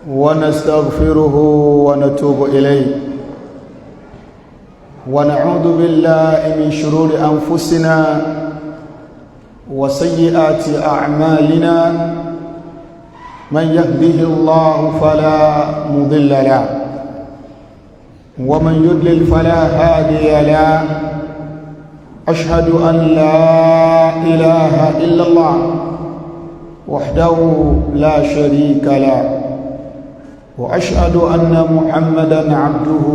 ونستغفره ونتوب إليه ونعوذ بالله من شرور أنفسنا وسيئات أعمالنا من يهده الله فلا مضل له ومن يضلل فلا هادي له أشهد أن لا إله إلا الله وحده لا شريك له وأشهد أن محمدا عبده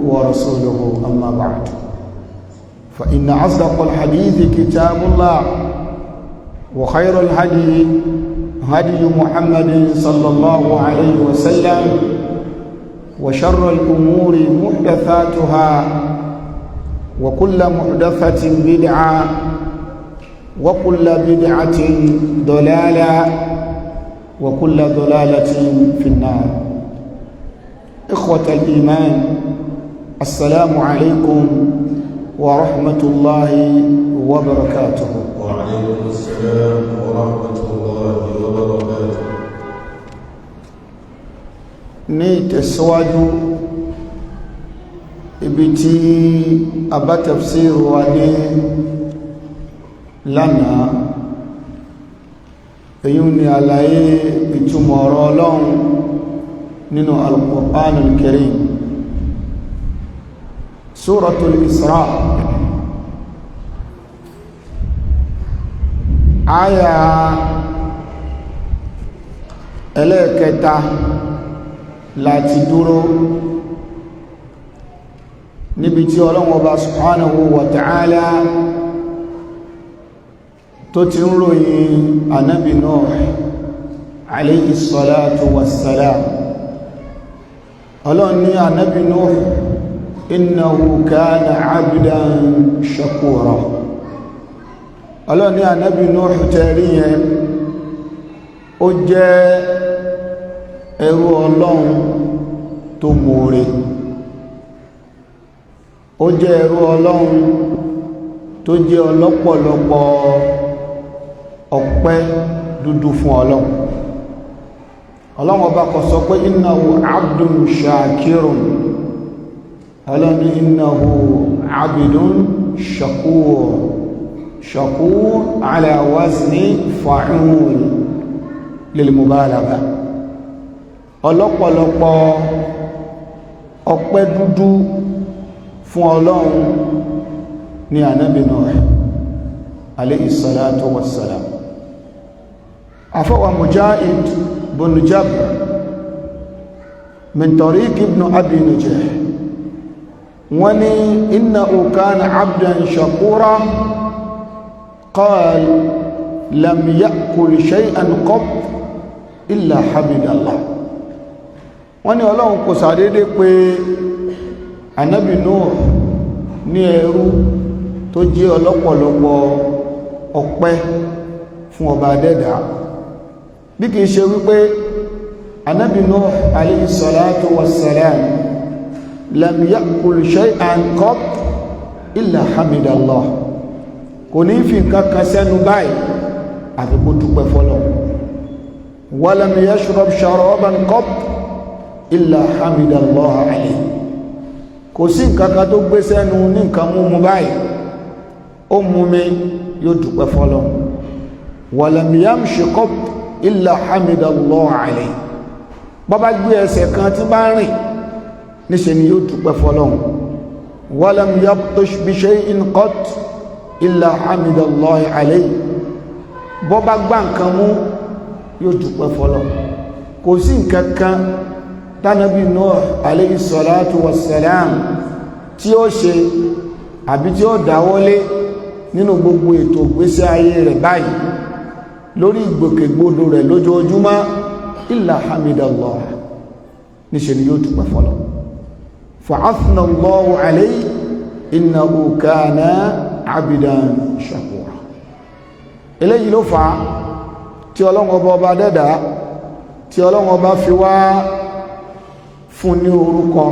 ورسوله أما بعد فإن أصدق الحديث كتاب الله وخير الهدي هدي محمد صلى الله عليه وسلم وشر الأمور محدثاتها وكل محدثة بدعة وكل بدعة ضلالة وكل ضلالة في النار. إخوة الإيمان، السلام عليكم ورحمة الله وبركاته. وعليكم السلام ورحمة الله وبركاته. نيت السواجو ibiti aba tafsir wa ní lánàá èyí ni àlàyé ìtumọ̀ ọ̀rọ̀ Ọlọ́run nínú al-Qur'an al-Karim suratul Isra aya ẹlẹ́ẹ̀kẹta láti dúró níbi tí Ọlọ́run Ọba subhanahu wa ta'ala tó ti ń ròyìn Ànábì Nuh alayhi salatu wassalam. Ọlọ́run ní Ànábì Nuh innahu kana abdan shakura. Ọlọ́run ní Ànábì Nuh tẹ́rí yẹn ó jẹ́ ẹrú Ọlọ́run tó mọ̀ọ́re, ó jẹ́ ẹrú Ọlọ́run tó jẹ́ ọlọ́pọ̀lọpọ̀ ọpẹ́ dúdú fún Ọlọ́run. Ọlọ́run Ọba kò sọ pé innahu abdun shakirun, Ọlọ́run innahu abdun shakur, shakur ala wazni fa'ul lil mubalagha, ọlọ́pọ̀lọpọ̀ ọpẹ́ dúdú fún Ọlọ́run ní Ànábì Nuh alayhi salatu wassalam. Àfọwà Mujahid bin Jabr min tariq ibn Abi Najih wọ́n ní innahu kana abdan shakura qala lam ya'kul shay'an qat illa hamidallah. wọ́n ní Ọlọ́run kò sàdédé pé Ànábì Nuh ní ẹrú tó jẹ́ ọlọ́pọ̀lọpọ̀ ọpẹ́ fún ọba adẹ́dà, bí kìí ṣe wípé Ànábì Nuh alayhi salatu wassalam lam ya'kul shay'an qat illa hamidallah, kò ní fi nǹkan kan sẹ́nu báyìí àfi kó dúpẹ́ fọ́lọ́. wa lam yashrab sharaban qat illa hamidallah alayhi, kò sí nǹkankan tó gbé sẹ́nu ní nǹkan múmu báyìí ó mú mi yóò dúpẹ́ fọ́lọ́. walam yamshi qat illa hamidallahu alayhi, bọ́bá gbé ẹsẹ̀ kan tí bá rìn níṣe ni yóò dúpẹ́ fọ́lọ́. walam yabtush bi shay'in qat illa hamidallahu alayhi, bọ́bá gbá nǹkan mú yóò dúpẹ́ fọ́lọ́. kò sí nǹkankan tánàbí Nuh alayhi salatu wassalam tí ó ṣe àbí tí ó dáwọ́lé nínú gbogbo ètò ìgbésí ayé rẹ̀ báyìí lórí ìgbòkègbodò rẹ̀ lójoojúmọ́ illa hamidallah, níṣe ni yóò dúpẹ́ fọ́lọ́. fa'athna Allahu alayhi innahu kana abdan shakura. eléyìí ló fà á tí Ọlọ́run ọba dẹ́dà tí Ọlọ́run ọba fi wá fún ní orúkọ.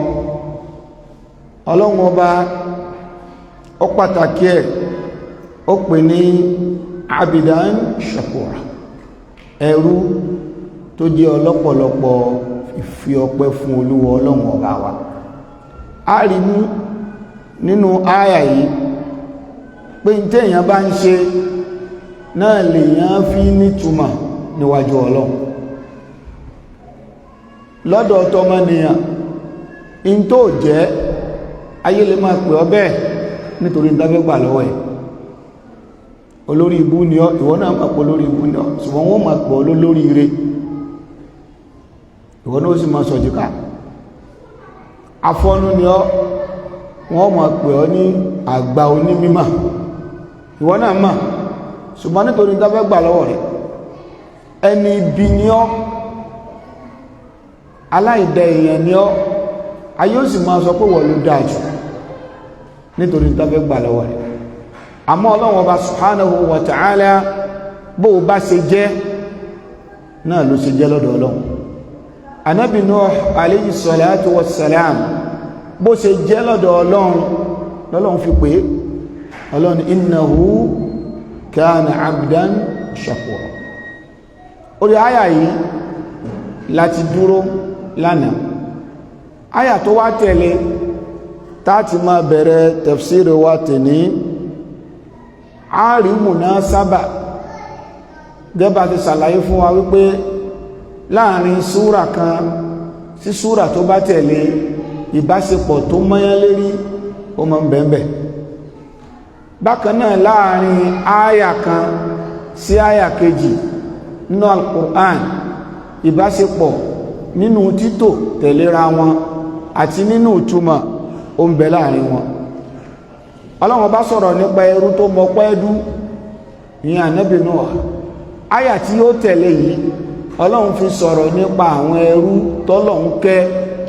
Ọlọ́run ọba ó pàtàkì ẹ̀ ó pè ní abidan shakura, ẹrú tó jẹ́ ọlọ́pọ̀lọpọ̀ ìfi ọpẹ́ fún Olúwa Ọlọ́run ọba wa. A rí mú nínú áyà yìí pé ní téèyàn bá ń ṣe náà lèèyàn fi nítumọ̀ níwájú Ọlọ́run. Lọ́dọ̀ tọmọnìyàn in tó jẹ́ ayé lè máa pè ọ bẹ́ẹ̀ nítorí ìdábẹ́gbà lọ́wọ́ ẹ̀. Olórí ibú ni ọ́, ìwọ náà máa pọ̀ olórí ibú ni ọ́, ṣùgbọ́n wọ́n máa pọ̀ olórí ire, ìwọ náà ó sì máa sọ̀jìká. Afọ́nú ni ọ́, wọ́n máa pè ọ ní àgbà onímímọ̀, ìwọ náà mà, ṣùgbọ́n nítorí ìdábẹ́gbà lọ́wọ́ rẹ̀. Ẹni ibi ni ọ́, aláìdẹ èèyàn ni ọ́, ayé ó sì máa sọ pé wọ́n ló dáa jù nítorí ìdábẹ́gbà lọ́wọ́ rẹ̀. Àmọ́ Ọlọ́run Ọba subhanahu wa ta'ala bó bá ṣe jẹ́ náà ló ṣe jẹ́ lọ́dọ̀ Ọlọ́run. Ànábì Nuh alayhi salatu wassalam bó ṣe jẹ́ lọ́dọ̀ Ọlọ́run lọ́lọ́run fi pé Ọlọ́run innahu kana abdan shakura. Orí àyà yìí láti dúró lánàá. Àyà tó wá tẹ̀lé táti máa bẹ̀rẹ̀ tafsir wa tẹ̀ní àárí munasaba gẹ́bà ti ṣàlàyé fún wa wípé láàrin súra kan sí súra tó bá tẹ̀lé ìbáṣepọ̀ tó mọ́yán lérí ó máa ń bẹ̀ẹ̀bẹ̀. Bákan náà láàrin áyà kan sí áyà kejì nínú al-Qur'an ìbáṣepọ̀ nínú títò tẹ̀léra wọn àti nínú ìtumọ̀ ó ń bẹ láàrin wọn. Ọlọ́run bá sọ̀rọ̀ nípa ẹrú tó mọpẹ́ dú ní Ànábì Nuh. Àyà tí ó tẹ̀lé yìí Ọlọ́run fi sọ̀rọ̀ nípa àwọn ẹrú tọ́lọ́run kẹ́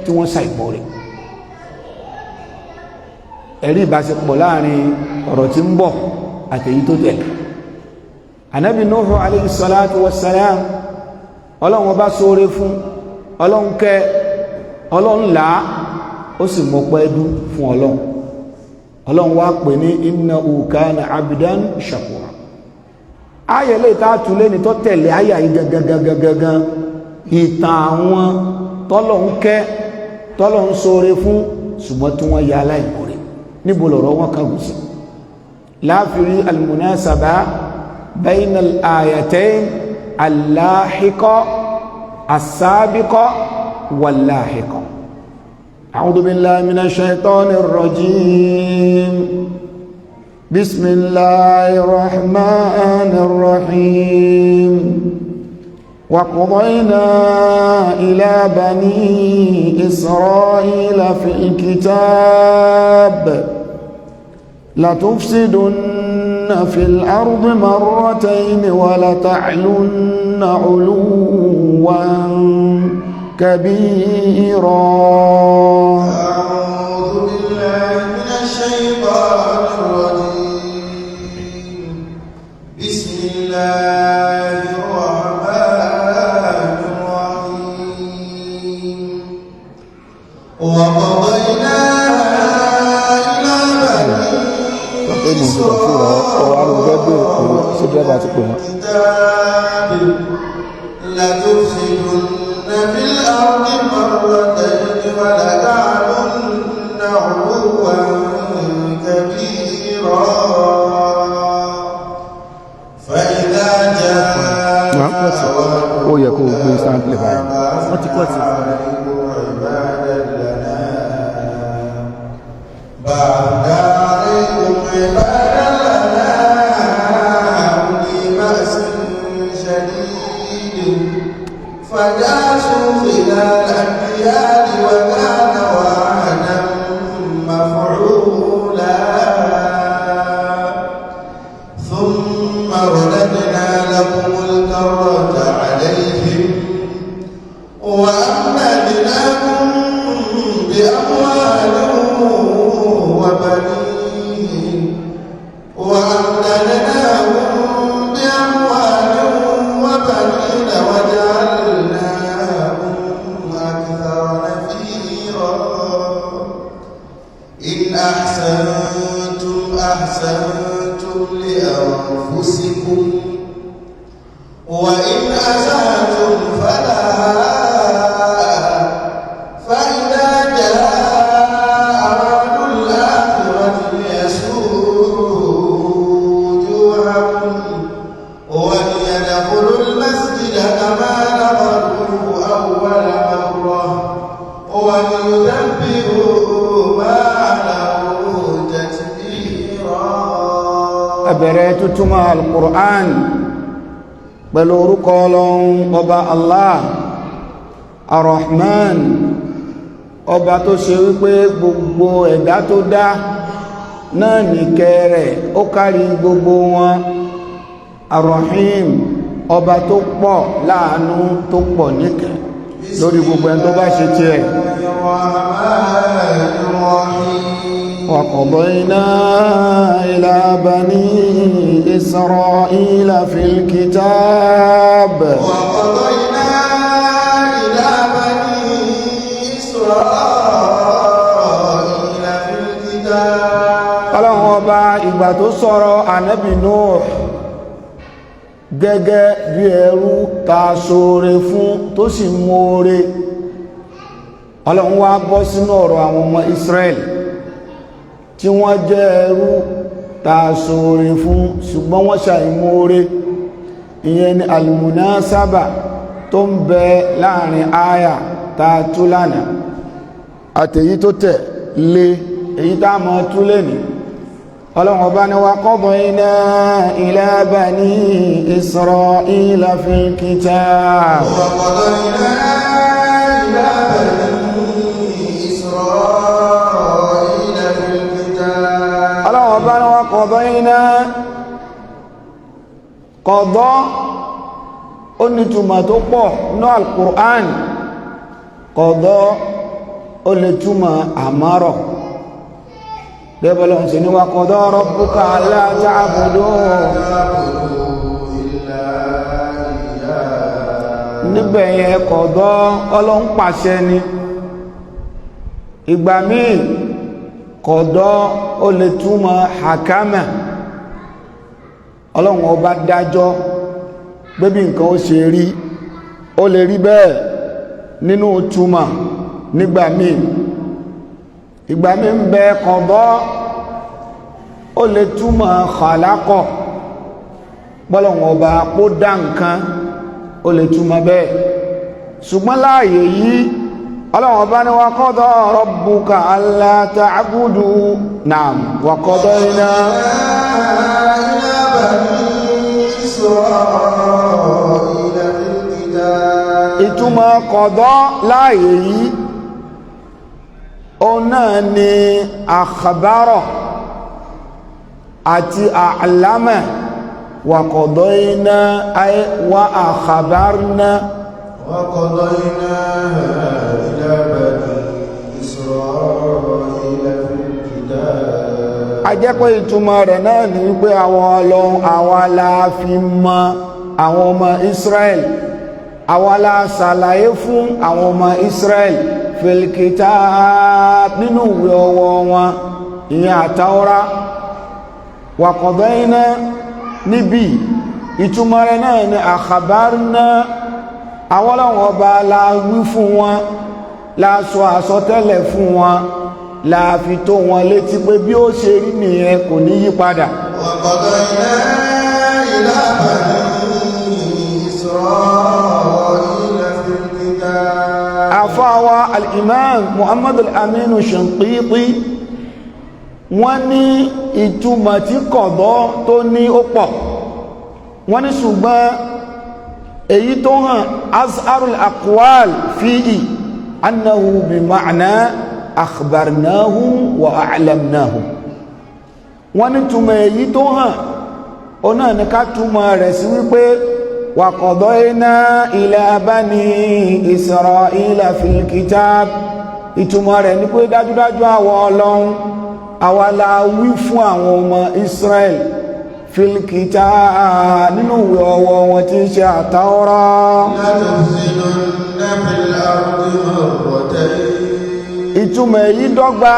tí wọ́n ṣàìgbọ́ rẹ̀. Ẹ̀rí ìbáṣepọ̀ láàrin ọ̀rọ̀ tí ń bọ̀ àtèyí tó tẹ̀lé. Ànábì Nuh alayhi salatu wassalam Ọlọ́run bá ṣoore fún, Ọlọ́run kẹ́, Ọlọ́run là ó sì mọpẹ́ dú fún Ọlọ́run. Ọlọ́run wá pè ní innahu kana abdan shakura. Ayẹ̀ lè tààtù lé ní tó tẹ̀lé ayà yìí gangan ìtàn àwọn tọ́lọ́run kẹ́, tọ́lọ́run ṣoore fún ṣùgbọ́n tí wọ́n ya aláìmoore níbo lọ̀rọ̀ wọn kàgùn sí. láàfírí al-munasaba bayna al-ayatayn al-lahiqa as-sabiqa wal-lahiqa. أعوذ بالله من الشيطان الرجيم. بسم الله الرحمن الرحيم. وقضينا إلى بني إسرائيل في الكتاب لتفسدن في الأرض مرتين ولتعلن علوا كبيرا. أعوذ بالله من الشيطان الرجيم. بسم الله الرحمن الرحيم. وقضينا إلى بني إسرائيل لتفسدن في الأرض مرتين ولتعلن علوا كبيرا. فإذا جاء عبادا لنا بعثنا عليكم عبادا لنا أولي بأس شديد فجاسوا خلال الديار وكان وعدا مفعولا. ثم رددنا لكم الكرة عليهم وأمددناكم بأموال وبنين وجعلناكم أكثر نفيرا. إن أحسنتم أحسنتم لأنفسكم وإن استحسنتم فلها فإذا جاء وعد الآخرة ليسوءوا وجوهكم وليدخلوا المسجد كما دخلوه أول مرة وليتبروا ما علوا تتبيرا. Ẹ̀bẹ̀rẹ̀ tútúmọ̀ al-Qur'an pẹ̀lú orúkọ Ọlọ́run ọba Allah Ar-Rahman, ọba tó ṣe wípé gbogbo ẹ̀dá tó dá náà nìkẹ́ rẹ̀ ó kárí gbogbo wọn. Ar-Rahim, ọba tó pọ̀ láàánú tó pọ̀ níkẹ́ lórí gbogbo ẹni tó bá ṣe tiẹ̀. وقضينا إلى بني إسرائيل في الكتاب وقضينا إلى بني إسرائيل في الكتاب. Ọlọ́run ọba ìgbà tó sọ̀rọ̀ ànábì Nuh gẹ́gẹ́ bí ẹrú ta ṣoore fún tó sì mọ́re, Ọlọ́run wá bọ́ sínú ọ̀rọ̀ àwọn ọmọ Israel tí wọ́n jẹ́ ẹrú ta ṣoore fún ṣùgbọ́n wọ́n ṣàìmọ́re. Ìyẹn ni al-munasaba tó ń bẹ láàrin àyà ta tú lánàá àtèyí tó tẹ̀ lé èyí tá mọ́ tú lé ní. Ọlọ́run ọba ni wa qadayna ila bani Isra'ila fil kitab. wa qadayna ila bani Isra'ila fil kitab. Ọlọ́run ọba ni wa qadayna, qada ó ní túmọ̀ tó pọ̀ ní al-Qur'an. Qada ó lè túmọ̀ àmárọ̀, bẹ́bọ̀lọ́n sí ní wa qada rabbuka alla ta'budu níbẹ̀ yẹn qada Ọlọ́run pàṣẹ ni. Ìgbà míì qada ó lè túmọ̀ hakama, Ọlọ́run ọba dájọ́ bébí nǹkan ó ṣe rí, ó lè rí bẹ́ẹ̀ nínú túmọ̀ nígbà míì. Ìgbà míì ń bẹ qada ó lè túmọ̀ khalaqa, bọ́lọ̀wọ̀n ọba kó dá nǹkan ó lè túmọ̀ bẹ́ẹ̀. Ṣùgbọ́n láàyè yìí Ọlọ́run ọba ní wa qada rabbuka alla ta'budu, na'am, wa qadayna ila bani Isra'ila fil kitab. ìtumọ̀ qada láàyè yìí òun náà ni akhbara àti a'lama. wa qadayna ay wa akhbarna. wa qadayna ila bani Isra'ila fil kitab. A jẹ́ pé ìtumọ̀ rẹ̀ náà ni wípé àwọn Ọlọ́run àwa la fi mọ àwọn ọmọ Israel, àwa la ṣàlàyé fún àwọn ọmọ Israel fil kitab nínú ìwé ọwọ́ wọn, ìyẹn àtàwọ́rá. wa qadayna níbi ìtumọ̀ rẹ̀ náà ni akhbarna, àwọn Ọlọ́run ọba la wí fún wọn, la sọ àsọtẹ́lẹ̀ fún wọn, la fi tó wọn létí pé bí ó ṣe rí nìyẹn kò ní yí padà. wa qadayna ila bani Isra'ila fil kitab. Àfáwà al-Imam Muhammad al-Aminu Shanqiti wọ́n ní ìtumọ̀ tí qada tó ní ó pọ̀. Wọ́n ní ṣùgbọ́n èyí tó hàn azharul aqwal fihi annahu bi ma'na akhbarnahum wa a'lamnahum. Wọ́n ní túmọ̀ èyí tó hàn ó náà ní ká túmọ̀ rẹ̀ sí wípé wa qadayna ila bani Isra'ila fil kitab, ìtumọ̀ rẹ̀ ní pé dájúdájú àwọn Ọlọ́run àwa la wí fún àwọn ọmọ Israel fil kitab nínú ìwé ọwọ́ wọn tí ń ṣe àtàwọ́rá. Ìtumọ̀ èyí dọ́gba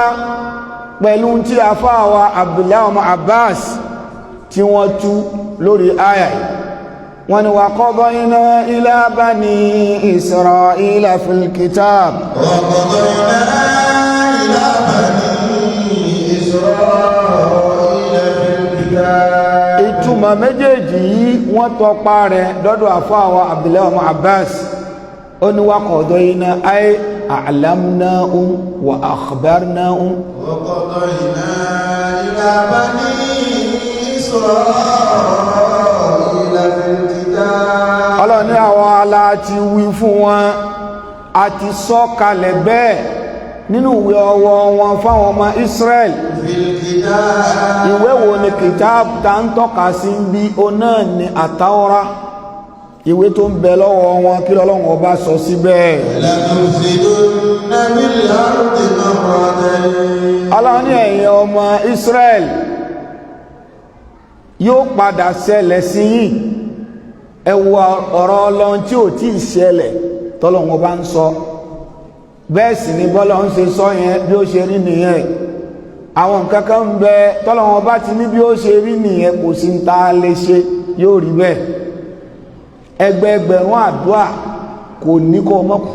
pẹ̀lú tí a fáwa Abdullahi ọmọ Abbas tí wọ́n tú lórí àyà yìí. wọ́n ní wa qadayna ila bani Isra'ila fil kitab wa qadayna ila bani Isra'ila fil kitab. ìtumọ̀ méjèèjì yìí wọ́n tọpa rẹ̀ dọ́dọ̀ àfáwà Abdullahi ọmọ Abbas ó ní wa qadayna ay a'lamnahum wa akhbarnahum wa qadayna ila bani Isra'ila fil kitab. Ọlọ́run ní àwọn aláti wí fún wọn a ti sọ kalẹ̀ bẹ́ẹ̀ nínú ìwé ọwọ́ wọn fáwọn ọmọ Israel. Fil kitab. ìwé wo ni kitab ta ń tọ́ka sí bí o náà ni àtàwọ́rá ìwé tó ń bẹ lọ́wọ́ wọn kí Ọlọ́run ọba sọ síbẹ̀. la tufsidunna fil ardi marratayn. Ọlọ́run ní ẹ̀yin ọmọ Israel yóò padà ṣẹlẹ̀ sí yín ẹ wo ọ̀rọ̀ Ọlọ́run tí ò tí ì ṣẹlẹ̀ tọ́lọ́run ọba ń sọ bẹ́ẹ̀ sì ni bọ́lọ́run ṣe sọ yẹn bí ó ṣe rí nìyẹn àwọn nǹkan kan ń bẹ tọ́lọ́run ọba ti ní bí ó ṣe rí nìyẹn kò sí ń ta lè ṣe yóò rí bẹ́ẹ̀ ẹgbẹẹgbẹ̀rún àdúà kò ní kó mọ́kù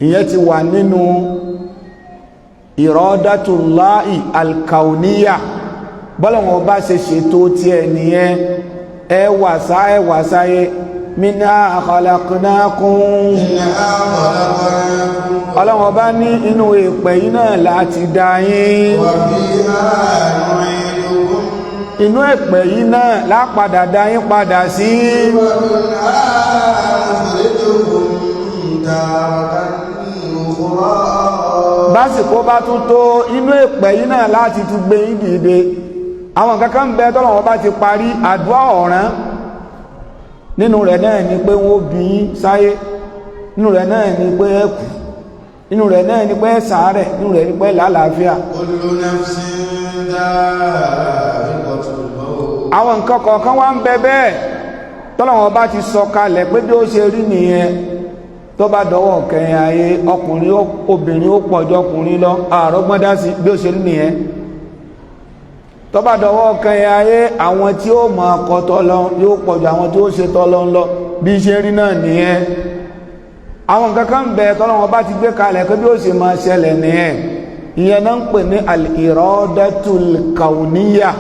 ìyẹn ti wà nínú iradatullahi alkauniya bọ́lọ́run ọba ṣe ṣètò tiẹ̀ nìyẹn ẹ wà sáyé minha khalaqnakum Ọlọ́run ọba ní inú èpẹ̀ yìí náà láti dá yín wa fiha nu'idukum. inú èpẹ̀ yìí náà lápadà dá yín padà sí wa minha nukhrijukum taratan ukhra. básìkò bá tún tó inú èpẹ̀ yìí náà láti tún gbé yín dìde àwọn kankan ń bẹ tọ́lọ́run ọba ti parí àdúrà ọ̀ràn nínú rẹ̀ náà ni pé wọ́n bí yín sáyé nínú rẹ̀ náà ni pé ẹ kú nínú rẹ̀ náà ni pé ẹ ṣàárẹ̀ nínú rẹ̀ ni pé lálàáfíà. kullu nafsin dha'iqatul maut. àwọn nǹkan kọ̀ọ̀kan wá ń bẹ bẹ́ẹ̀ tọ́lọ́wọ́n bá ti sọ kalẹ̀ pé bí ó ṣe rí nìyẹn tó bá dọwọ́ kẹyìn ayé ọkùnrin obìnrin ó pọ̀jọ́ ọkùnrin lọ àrọ́gbọ́n dá sí bí ó ṣe rí nìyẹn tó bá dọwọ́ kẹyìn ayé àwọn tí ó mọ̀ ọkọ̀ tọ́lọ yóò pọ̀jù àwọn tí ó ṣe tọ́lọ ń lọ bí ṣe rí náà nìyẹn àwọn nǹkan kan bẹ tọ́lọ́wọ́n bá ti gbé kalẹ̀ pé bí ó ṣe máa ṣẹlẹ̀ nìyẹn ìyẹn náà ń pè ní al-iradatul kauniyya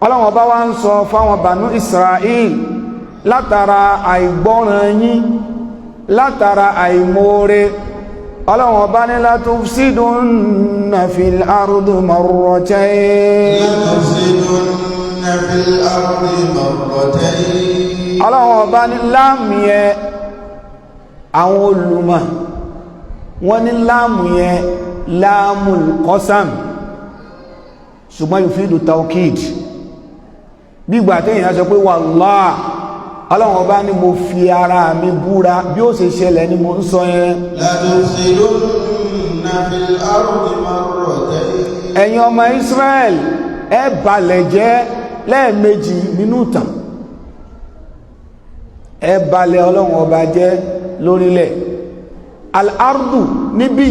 ọlọ́wọ́n bá wá ń sọ fáwọn bànú Israel látara àìgbọ́ràn yín látara àìmoore ọlọ́wọ́n bá ní la tufsidunna fil ardi marratayn la tufsidunna fil ardi marratayn. ọlọ́wọ́n bá ní láàmù yẹn àwọn olùmọ̀ wọ́n ní láàmù yẹn láàmul qasam ṣùgbọ́n yufidu tawkid gbígbà téèyàn sọ pé wallahi ọlọ́wọ́n bá ní mo fi ara mi búra bí ó ṣe ṣẹlẹ̀ ni mo ń sọ yẹn. la tufsidunna fil ardi marratayn. ẹ̀yin ọmọ Israel ẹ balẹ̀ jẹ́ lẹ́ẹ̀mejì nínú ìtàn ẹ balẹ̀ ọlọ́wọ́n ọba jẹ́ lórílẹ̀ al-ardu níbí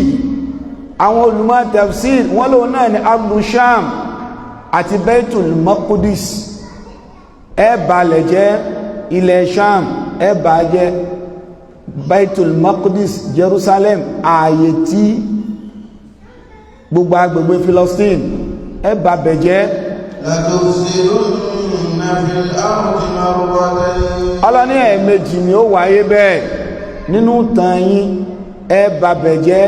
àwọn olùmọ̀ tafsir wọ́n lóun náà ní ardu sham àti baitul maqdis ẹ balẹ̀ jẹ́ ilẹ̀ sham ẹ bà jẹ́ baitul maqdis jerusalem ààyè tí gbogbo agbègbè philistine ẹ bà bẹ̀ jẹ́ la tufsidunna fil ardi marratayn. ọlọ́ní ẹ̀ẹ̀mejì ni ó wáyé bẹ́ẹ̀ nínú tàn yín ẹ bà bẹ̀ jẹ́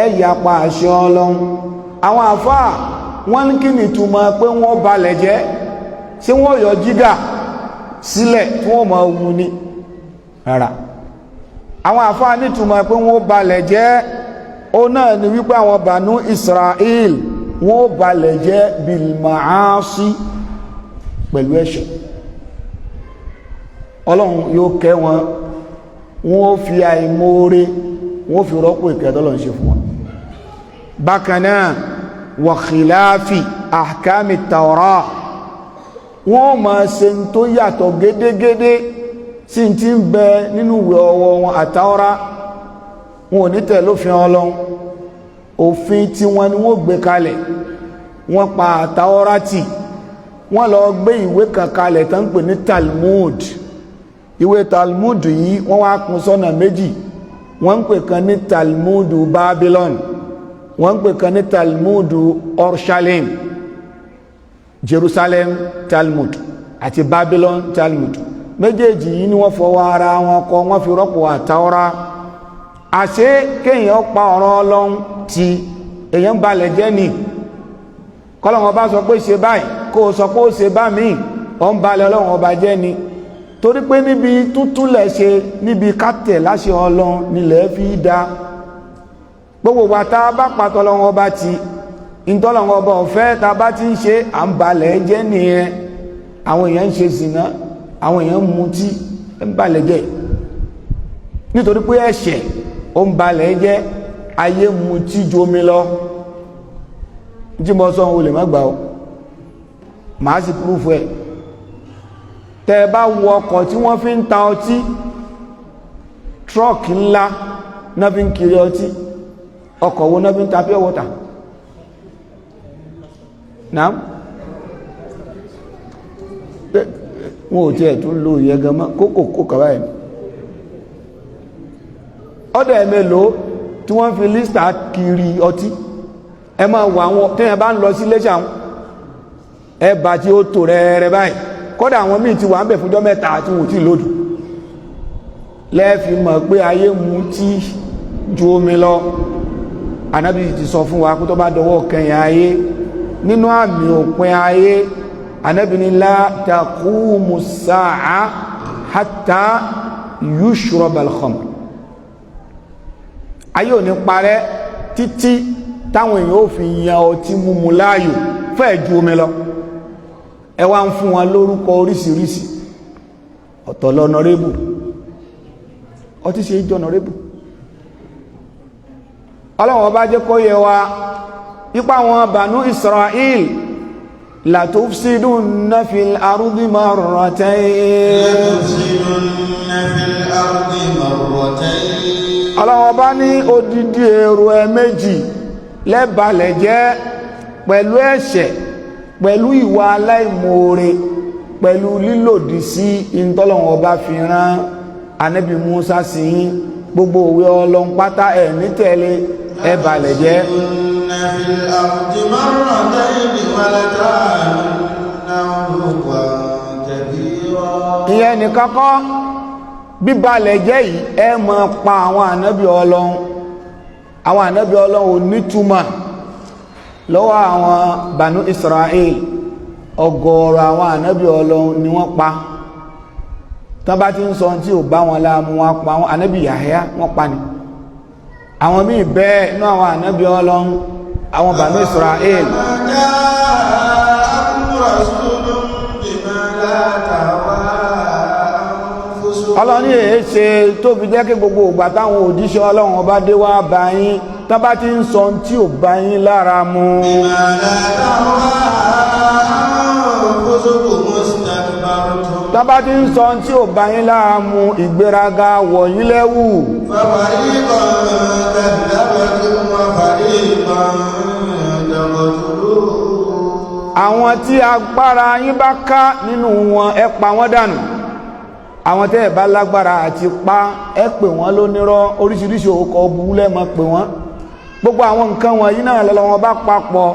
ẹ yapa àṣẹ Ọlọ́run àwọn àfáà wọ́n ní kí ni túmọ̀ pé wọ́n balẹ̀ jẹ́ ṣé wọ́n yọ jígà sílẹ̀ tí wọ́n máa wù ní rárá àwọn àfáà ní túmọ̀ pé wọ́n balẹ̀ jẹ́ ó náà ni wípé àwọn bànú Israel wọ́n balẹ̀ jẹ́ bilmaasi pẹ̀lú ẹ̀ṣẹ̀ Ọlọ́run yóò kẹ́ wọn wọ́n fi àìmoore wọ́n fi rọ́pò ìkẹ́tọ́lọ̀ ń ṣe fún wọn bákanáà wa khilafi ahkami tawra wọ́n ma ṣe tó yàtọ̀ gédégédé sí tí ń bẹ nínú ìwé ọwọ́ wọn àtàwọ́rá wọn ò ní tẹ̀lé òfin Ọlọ́run òfin tí wọ́n ni wọ́n gbé kalẹ̀ wọ́n pa àtàwọ́rá tì wọ́n lọ gbé ìwé kan kalẹ̀ tán pè ní Talmud. Ìwé Talmud yìí wọ́n wá kún sọ́nà méjì. Wọ́n ń pè kan ní Talmud Babylon, wọ́n ń pè kan ní Talmud Orshalim, Jerusalem Talmud àti Babylon Talmud. Méjèèjì yìí ni wọ́n fọwọ́ ara wọn kọ, wọ́n fi rọ́pò àtàwọ́rá. Àṣé kéèyàn pa ọ̀rọ̀ Ọlọ́run tí èèyàn balẹ̀ jẹ́ ni. Kọ́lọ́run ọba sọ pé ṣe báyìí kó o sọ pé ó ṣe bá míì, ó ń balẹ̀ Ọlọ́run ọba jẹ́ ni. Torí pé níbi tútúlẹ̀ ṣe níbi kátẹ̀ láṣẹ Ọlọ́run nílẹ̀ fi dá. Gbogbo wa tá a bá pàtó Ọlọ́run ọba ti ìtọ́lọ́run ọba ọ̀fẹ́ tá a bá ti ń ṣe à ń balẹ̀ jẹ́ nìyẹn. Àwọn èèyàn ń ṣe zìnà, àwọn èèyàn ń mutí, ń balẹ̀ jẹ́ nítorí pé ẹ̀ṣẹ̀ ó ń balẹ̀ jẹ́. Ayé mutí ju omi lọ. Tí mo sọ ohun olè má gbà ó, màá sì púrúfù ẹ̀. Tẹ́ ẹ bá wọ ọkọ̀ tí wọ́n fi ń ta ọtí, trọ́ọ̀kì ńlá náà fi ń kiri ọtí, ọkọ̀ wo náà fi ń ta pure water? Náà wọn ò tiẹ̀ tún lo ìyẹ́gan mọ́ kókò kàwá ẹ̀. Ọ̀dọ̀ ẹ̀ mélòó tí wọ́n fi lísítà kiri ọtí? Ẹ máa wọ àwọn téèyàn bá ń lọ sí Iléṣà ẹ̀bà tí ó tò rẹ̀rẹ̀ báyìí, kódà àwọn míì ti wà ń bẹ̀ fúnjọ́ mẹ́ta àti wò tí lòdù. Lẹ́ẹ̀fi mọ̀ pé ayé mu tí ju omi lọ. Ànábì ti sọ fún wa kó tó bá dọwọ́ kẹyìn ayé, nínú àmì òpin ayé, Ànábì ní la taqumu sa'a hatta yushrab al-khamr. Ayé ò ní parẹ́ títí táwọn èèyàn ò fi yan ọtí mímu láàyò fẹ́ẹ̀ ju omi lọ. Ẹ wá ń fún wọn lórúkọ oríṣiríṣi. Ọ̀tọ̀ lọ́nọrébù, ọtí ṣe é jọ́nọrébù. Ọlọ́run ọba jẹ́ kó yé wa ipa wọn Banu Israel la tufsidunna fil ardi marratayn. Ọlọ́run ọba ní odidi èrò méjì lẹ́balẹ̀ jẹ́ pẹ̀lú ẹ̀ṣẹ̀, pẹ̀lú ìwà aláìmoore, pẹ̀lú lílòdì sí ìntọ́lọ́run ọba fi rán Ànábì Mùsá sí gbogbo òwe Ọlọ́run pátá ẹ̀ ní tẹ̀lé ẹ̀balẹ̀ jẹ́. Ìyẹn nìkan kọ́, bíbalẹ̀ jẹ́ yìí ẹ máa pa àwọn ànábì Ọlọ́run. Àwọn ànábì Ọlọ́run ò nítumọ̀ lọ́wọ́ àwọn Banu Israel. Ọ̀gọ̀ọ̀rọ̀ àwọn ànábì Ọlọ́run ni wọ́n pa. Tán bá ti ń sọ tí ò bá wọn láàmú wọn pa àwọn ànábì Yahya wọ́n pa ni. Àwọn míì bẹ́ẹ̀ inú àwọn ànábì Ọlọ́run, àwọn Banu Israel. Ọlọ́run ní èé ṣe tó fi jẹ́ kí gbogbo ìgbà táwọn òjíṣẹ́ Ọlọ́run ọba dé wá bá yín, tán bá ti ń sọ tí ò bá yín lára mu. Tán bá ti ń sọ tí ò bá yín lára mu, ìgbéraga wọ̀ yín lẹ́wù. Àwọn tí agbára yín bá ká nínú wọn ẹ pa wọ́n dànù. Àwọn tẹ́ ẹ̀ bá lágbára àti pa ẹ pè wọ́n lónírọ́, oríṣiríṣi òkò búlẹ̀ mọ́ pè wọ́n. Gbogbo àwọn nǹkan wọ̀nyí náà lọ́wọ́ bá papọ̀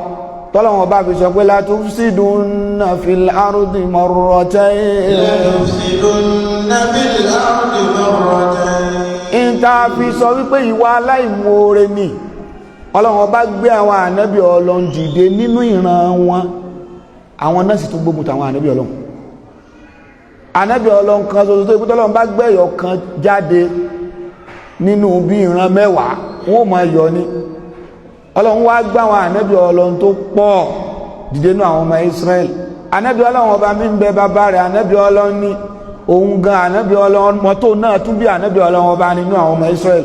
tọ́lọ́wọ́ bá fi sọ pé la tufsidunna fil ardi marratayn. Ìta fi sọ wípé ìwà aláìmoore ni. Ọlọ́run bá gbé àwọn ànábì Ọlọ́run dìde nínú ìran wọn, àwọn náà sì tún gbógun tàwọn ànábì Ọlọ́run. Ànábì Ọlọ́run kan ṣoṣo tó ìpútọ́ Ọlọ́run bá gbẹ̀yọ̀ kan jáde nínú bí ìran mẹ́wàá wọ́n máa yọ ní. Ọlọ́run wá gbá àwọn ànábì Ọlọ́run tó pọ̀ dìde nínú àwọn ọmọ Israel. Ànábì Ọlọ́run ọba mi ń bẹ bàbá rẹ̀ ànábì Ọlọ́run ní òun gan ànábì Ọlọ́run mọ́tò náà tún bí ànábì Ọlọ́run ọba nínú àwọn ọmọ Israel.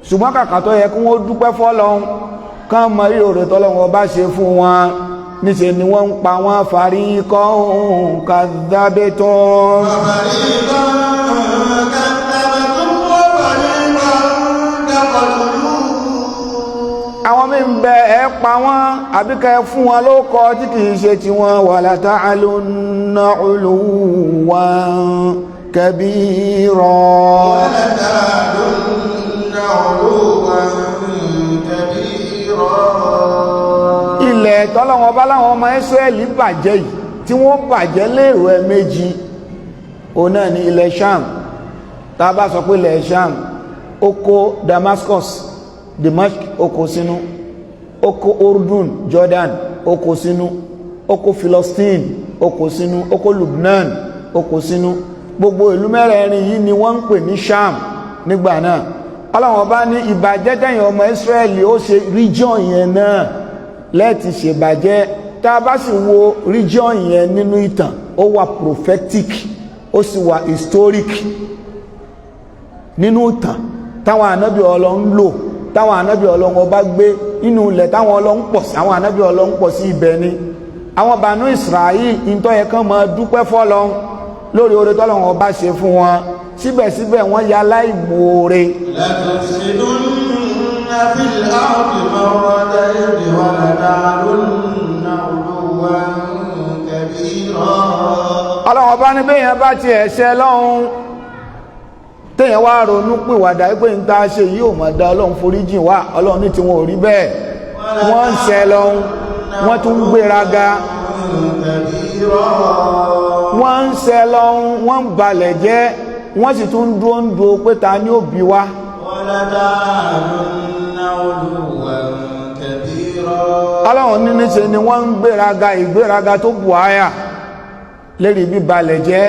Ṣùgbọ́n kàkà tó yẹ kí wọ́n dúpẹ́ fọ́lọ́run kán mọ rí oore tọ́lọ́run ọba ṣe fún wọn, níṣẹ́ ni wọ́n ń pa wọ́n fariqan kadhabtum. Àwọn mí ń bẹ ẹ pa wọ́n àbí kẹ́ fún wọn lóko tí kìí ṣe ti wọn wala ta'alunna 'uluwan kabira wala ta'alunna 'uluwan kabira. ilẹ̀ tọ́lọ́wọ́n bá láwọn ọmọ Ísírẹ́lì bàjẹ́ yìí tí wọ́n bàjẹ́ lérò ẹ̀mẹ́jì òun náà ní ilẹ̀ Sham. tá a bá sọ pé ilẹ̀ Sham ó kó Damascus Dimashq ó kó sínú, ó kó Urdun Jordan ó kó sínú, ó kó Philistine ó kó sínú, ó kó Lubnan ó kó sínú. gbogbo ìlú mẹ́rẹ̀ẹ̀rin yìí ni wọ́n ń pè ní Sham nígbà náà. Ọlọ́run bá ní ìbàjẹ́ tẹ̀yìn ọmọ Ísírẹ́lì ó ṣe region yẹn náà lẹ́ẹ̀tì ṣèbàjẹ́. tá a bá sì wo region yẹn nínú ìtàn ó wà prophetic ó sì wà historic nínú ìtàn táwọn ànábì Ọlọ́run lò, táwọn ànábì Ọlọ́run ọba gbé nínú ilẹ̀ táwọn Ọlọ́run pọ̀ sí, àwọn ànábì Ọlọ́run pọ̀ sí ibẹ̀ ni. àwọn Banu Israel ìtọ́ yẹ kán máa dúpẹ́ fọ́lọ́run lórí oore tọ́lọ́run ọba ṣe fún wọn, síbẹ̀síbẹ̀ wọ́n ya láìmoore. la tufsidunna fil ardi marratayni wa la ta'alunna 'uluwan kabira. Ọlọ́run ọba ní bẹ́yẹn bá ti ẹ̀ṣẹ̀ lọ́hun téèyàn wá ronú pìwàdà pé ń ta ṣe yìí ò mọ̀ dá Ọlọ́run foríjìn wá. Ọlọ́run ní tí wọn ò rí bẹ́ẹ̀, wọ́n ń ṣẹ̀ lọ́hun, wọ́n tún ń gbéraga, wọ́n ń ṣẹ̀ lọ́hun, wọ́n ń balẹ̀ jẹ́, wọ́n sì tún dúró ń do pé ta ni ó bí wá. Ọlọ́run ní níṣe ni wọ́n ń gbéraga ìgbéraga tó bù áyà lérí bí balẹ̀ jẹ́.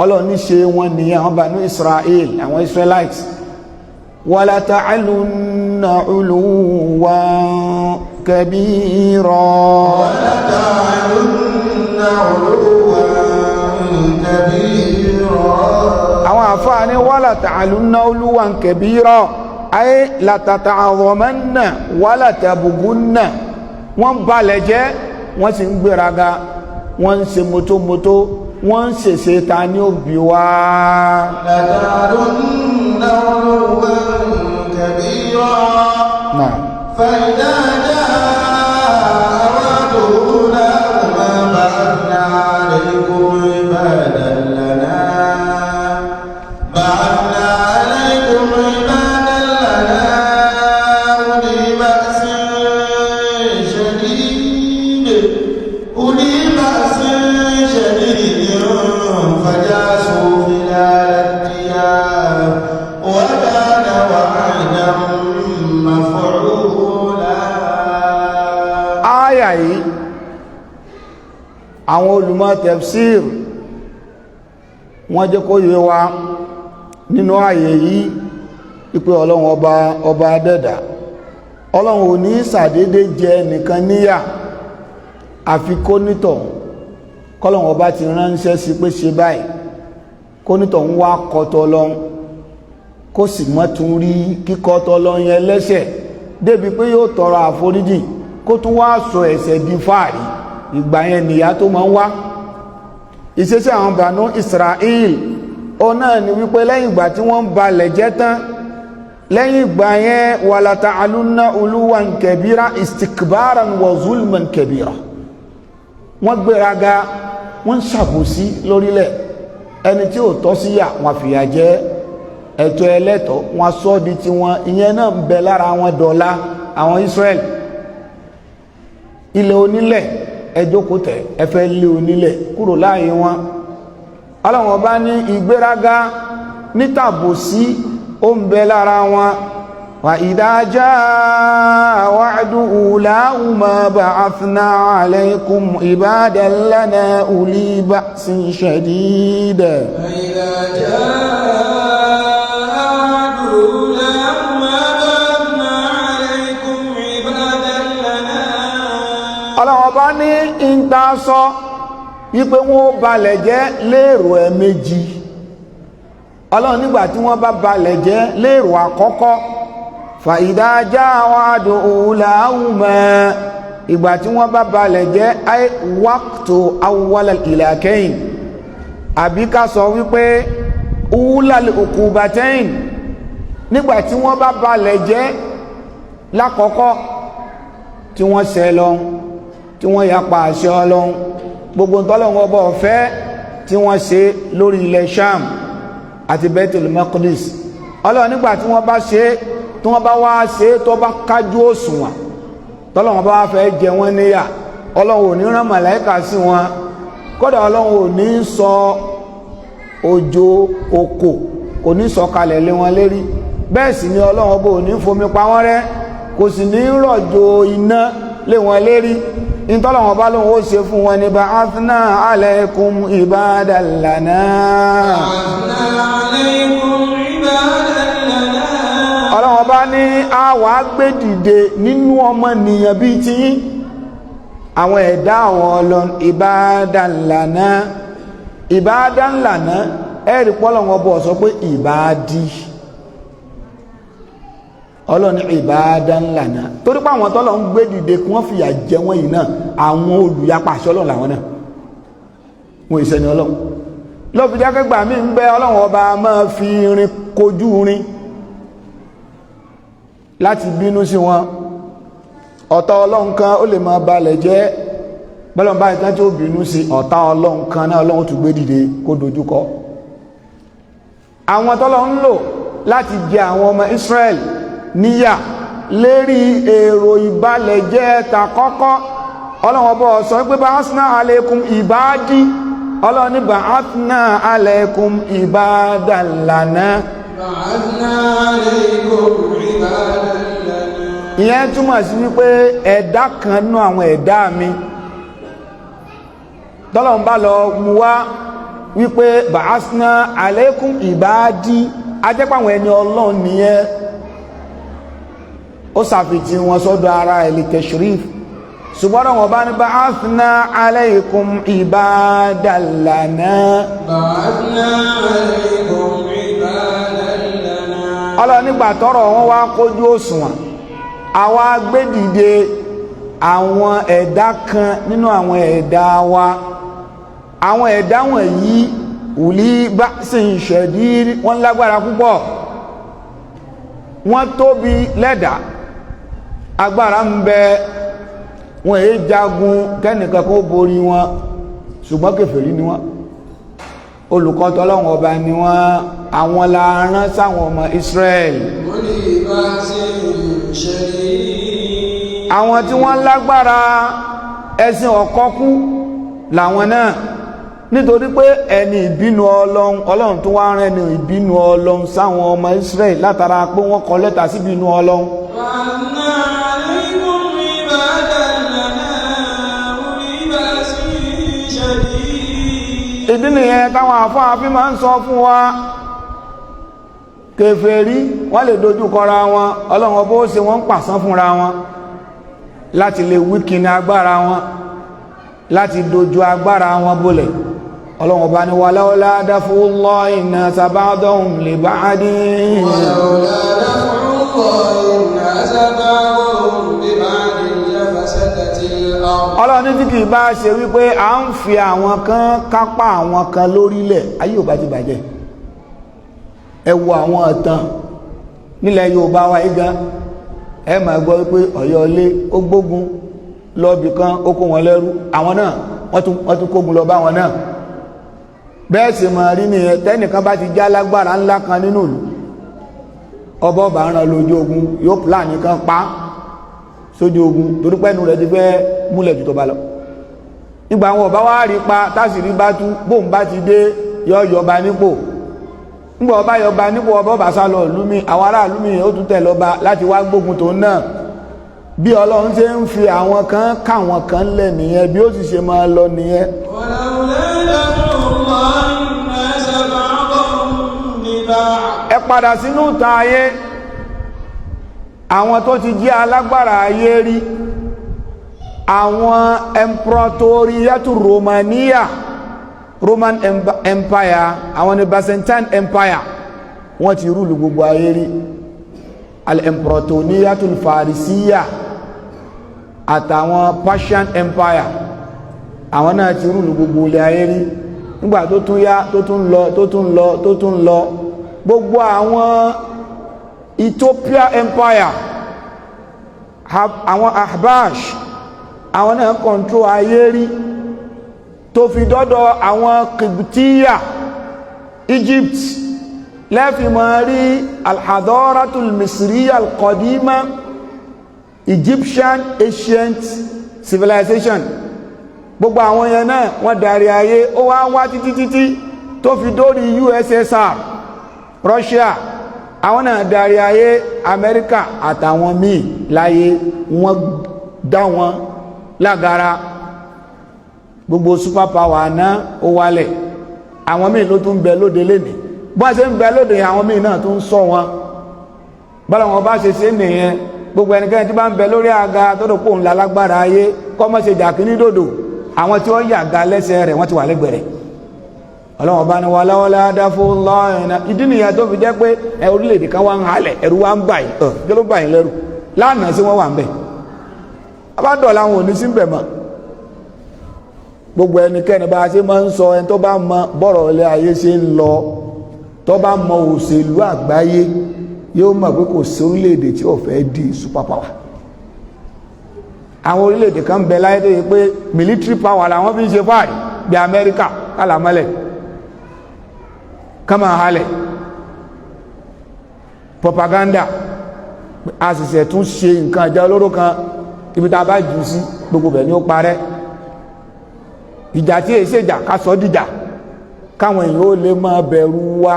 Ọlọ́run ní ṣe wọn nìyẹn àwọn Banu Israel, àwọn Israelites. wala ta'alunna 'uluwan kabira wala ta'alunna 'uluwan kabira. àwọn àfáà ní wala ta'alunna 'uluwan kabira ay la tata'azzamanna wala tabugunna. wọ́n balẹ̀ jẹ́, wọ́n sì ń gbéraga, wọ́n ń ṣe mọ́tómọ́tó, wọ́n ń ṣèṣe ta ní òbí wá. لَتَعْلُنَّ عُلُوًّا كَبِيرًا فَإِذَا جَاءَ وَعْدُ أُولَاهُمَا بَعَثْنَا عَلَيْكُمْ عِبَادًا لَنَا أُولِي بَأْسٍ شَدِيدٍ فجاسوا خلال الديار وكان وعدا مفعولا. Ááyà yìí àwọn olùmọ̀ Tafseer wọ́n jẹ́ kó yé wa nínú ààyè yìí ìpé Ọlọ́run ọba adẹ́dà, Ọlọ́run ò ní ṣàdédé jẹ nìkan níyà àfi kó nítọ̀ kọ́lọ́run ọba ti ránṣẹ́ sí pé ṣe báyìí, kó nítọ̀ ń wá kọ́tọ́ lọ́n kó sì mọ́ tún rí kíkọ́tọ́ lọ́n yẹn lẹ́sẹ̀ débi pé yóò tọrọ àforíjì kó tún wá sọ ẹ̀ṣẹ̀ di fáàrí. ìgbà yẹn nìyà tó máa ń wá. ìṣesí àwọn Banu Israel ó náà ni wípé lẹ́yìn ìgbà tí wọ́n ń balẹ̀ jẹ́ tán, lẹ́yìn ìgbà yẹn wala ta'alunna 'uluwan kabira istikbaran wa zulman kabira. wọ́n gbéraga, wọ́n ń ṣàbòsí lórílẹ̀, ẹni tí ò tọ́ sí yà wọ́n fìyà jẹ, ẹ̀tọ́ ẹlẹ́tọ̀ wọ́n sọ di ti wọn. ìyẹn náà ń bẹ lára wọn dọ̀la àwọn Israel. ilẹ̀ onílẹ̀ ẹjọ́kò tẹ̀ ẹfẹ́ lé onílẹ̀ kúrò láàyè wọn. Ọlọ́run bá ní ìgbéraga nítàbòsí ó ń bẹ lára wọn. wa idha jaa wa'du ulahuma ba'athna alaykum ibadan lana uli ba'sin shadid. wa idha jaa wa'du ulahuma ba'athna alaykum ibadan lana. Ọlọ́run bá ní ìta sọ wípé wọ́n balẹ̀ jẹ́ lérò ẹ̀mejì. Ọlọ́run nígbà tí wọ́n bá balẹ̀ jẹ́ lérò àkọ́kọ́, fa idha jaa wa'du ulahuma, ìgbà tí wọ́n bá balẹ̀ jẹ́ ay waqtu awwal al-ilakayn, àbí ká sọ wípé ulal uqubatayn, nígbà tí wọ́n bá balẹ̀ jẹ́ lákọ́kọ́ tí wọ́n ṣẹ̀ Ọlọ́hun tí wọ́n yapa àṣẹ Ọlọ́hun gbogbo t'Ọlọ́hun ọba ọ̀fẹ́ tí wọ́n ṣe lórí ilẹ̀ Sham àti Baitul Maqdis Ọlọ́hun nígbà tí wọ́n bá ṣe tí wọ́n bá wá ṣe tó bá kájú òṣùwọ̀n t'Ọlọ́hun bá wá fẹ́ jẹ wọ́n níyà Ọlọ́hun ò ní rán màláíkà sí wọn kódà Ọlọ́hun ò ní sọ òjò òkò kò ní sọ kalẹ̀ lé wọn lérí bẹ́ẹ̀ sì ni Ọlọ́hun bó ní fomi pa wọ́n rẹ́ kò sì ní rọ̀jò iná lé wọn lérí ìtọ́lọ̀wọ̀n bá lóhun ó ṣe fún wọn ní ba'athna alaykum ibadan lana Ọlọ́hun bá ní àwa gbé dìde nínú ọmọnìyàn bí tí àwọn ẹ̀dá àwọn Ọlọ́hun ibadan lana ẹ̀rì pọ́lọ̀wọ̀n bọ̀ sọ pé ìbádí Ọlọ́run ibadan lana torí pé àwọn tọ́lọ̀ ń gbé dìde kí wọ́n fìyà jẹ wọ́n yìí náà àwọn olùyapa àṣẹ Ọlọ́run làwọn náà wọ́n ìṣẹ́ni Ọlọ́run lọ́fi jákẹ́gbà mí ń bẹ Ọlọ́run ọba máa fi irin kojú rin láti bínú sí wọn ọ̀tá Ọlọ́run kan ó lè máa balẹ̀ jẹ́ bọ́lọ̀n báyìí tán tí ó bínú sí ọ̀tá Ọlọ́run kan náà Ọlọ́run tún gbé dìde kó dojúkọ àwọn tọ́lọ̀ ń lò láti jẹ àwọn ọmọ Israel níyà lérí èrò ìbalẹ̀ jẹ́ ta kọ́kọ́ Ọlọ́run bọ́ sọ pé ba'athna alaykum ibadi Ọlọ́run ní ba'athna alaykum ibadan lana ìyẹn túmọ̀ sí wípé ẹ̀dá kan nú àwọn ẹ̀dá mi tọ́lọ́run bá lọ mú wá wípé ba'athna alaykum ibadi ajẹ́pàwọn ẹni Ọlọ́run nìyẹn ó sàfitì wọn sọ́dọ̀ ara ẹ̀lì tashrif ṣùgbọ́n wọn bá ní ba'athna alaykum ibadan lana Ọlọ́run nígbà tọ́rọ̀ wọn wá kójú òṣùwọ̀n àwa gbé dìde àwọn ẹ̀dá kan nínú àwọn ẹ̀dá wa àwọn ẹ̀dá wọ̀nyí uli ba'sin shadid wọ́n lágbára púpọ̀ wọ́n tóbi lẹ́dàá agbára ń bẹ wọn èé jagun kẹ́nìkan kó borí wọn ṣùgbọ́n kèfèrí ni wọ́n olùkọ́ t'Ọlọ́run ọba ni wọ́n àwọn la rán sáwọn ọmọ Israel àwọn tí wọ́n lágbára ẹ̀sìn ọ̀kọ́kú làwọn náà nítorí pé ẹni ìbínú Ọlọ́run tó wá rán ẹni ìbínú Ọlọ́run sáwọn ọmọ Israel látara pé wọ́n kọ lẹ́tà sí ìbínú Ọlọ́run ìdí nìyẹn táwọn àfáà fi máa ń sọ fún wa kèfèrí wọ́n lè dojú kọra wọn Ọlọ́run ọba ó ṣe wọ́n ń pàṣán fúnra wọn láti lè wíkìní agbára wọn láti dojú agbára wọn bolẹ̀ Ọlọ́run ọba ni walawla daf'ullahi nnasa ba'dahum li ba'din Ọlọ́run ní tí kìí bá ṣe wípé a ń fi àwọn kan kápá àwọn kan lórílẹ̀ ayé ò bá ti bàjẹ́ ẹ wo àwọn ọ̀tàn nílẹ̀ Yorùbá wa igan ẹ máa gbọ́ wípé Ọ̀yọ́lé ó gbógun lọ́bì kan ó kó wọn lẹ́rú àwọn náà wọ́n tún kógun lọ bá wọn náà bẹ́ẹ̀ sì máa rí nìyẹn tẹ́nìkan bá ti já lágbára ńlá kan nínú ìlú ọba ràn lójú ogun yóò pláàni kan pa sójú ogun torí pẹ́nu rẹ̀ ti fẹ́ múlẹ̀ jù tó bá lọ nígbà àwọn ọba wá rí pa tásìrí bá tú bóun bá ti dé yọba nípò nígbà ọba yọba nípò ọba sá lọ lúmi àwọn ará lúmi ó tún tẹ̀ lọ́ba láti wá gbógun tó náà bí Ọlọ́run ṣe ń fi àwọn kan káwọn kan lẹ̀ nìyẹn bí ó sì ṣe máa lọ nìyẹn ẹ padà sínú ìtàn ayé àwọn tó ti jẹ́ alágbára ayé rí àwọn empratoriyatu Roman Empire àwọn ni Byzantine Empire wọ́n ti rúlù gbogbo ayé rí al-empratoriyatu Farisiya àtàwọn Persian Empire àwọn náà ti rúlù gbogbo ilẹ̀ ayé rí nígbà tó tún yá tó tún lọ gbogbo àwọn Ethiopia Empire àwọn ahbash àwọn náà kọ̀ntró ayé rí tó fi dọ́dọ̀ àwọn kìbtíyà Egypt lẹ́fì mọ̀ rí alhadaratul misriya alqadima Egyptian ancient civilization gbogbo àwọn yẹn náà wọ́n darí ayé ó wá títí tó fi dórí USSR Russia àwọn náà darí ayé Amẹ́ríkà àtàwọn míì láyé wọ́n dá wọn lágara gbogbo super power náà ó wálẹ̀ àwọn míì ló tún bẹ lóde lénìí bọ́n ṣe ń bẹ lóde àwọn míì náà tún sọ wọn bọ́lá wọn bá ṣe nìyẹn gbogbo ẹnikẹ́ni tí bá ń bẹ lórí àga tó dò pòun lálágbára ayé kọ́mọ́ ṣe jà kíní dòdò àwọn tí wọ́n yàga lẹ́sẹ̀ rẹ̀ wọ́n ti wà lẹ́gbẹ̀rẹ̀ ọlọ́wọ́n bá ní wà láwọ́lá dáfó lọ́ọ̀nà ìdí nìyẹn tó fi jẹ́ pé orílẹ̀-èdè kan wá ń halẹ̀ ẹ̀rù wá ń báyìí kí ló báyìí lẹ́rù lánàá sí wọ́n wà ń bẹ̀ abádọ́lá wọn ò ní sí bẹ̀ mọ́ gbogbo ẹnikẹ́ni bá ṣe máa ń sọ ẹni tó bá mọ bọ́rọ̀ ilé ayé ṣe ń lọ tó bá mọ òṣèlú àgbáyé yóò mọ̀ pé kò sí orílẹ̀-èdè tí ò fẹ́ di super power àwọn orílẹ̀-èdè kan bẹ láyé tó yẹ pé military power làwọn fi ń ṣe fáàrí bí Amẹ́ríkà kálàmọ́lẹ̀ kama halẹ̀ propaganda àṣìṣẹ́ tún ṣe nǹkan àjẹ́ olóró kan ibi tá a bá jù sí gbogbo bẹ̀ ni ó parẹ́ ìjà tí èsì ìjà ká sọ dìjà káwọn èèyàn ó lè máa bẹ̀rù wa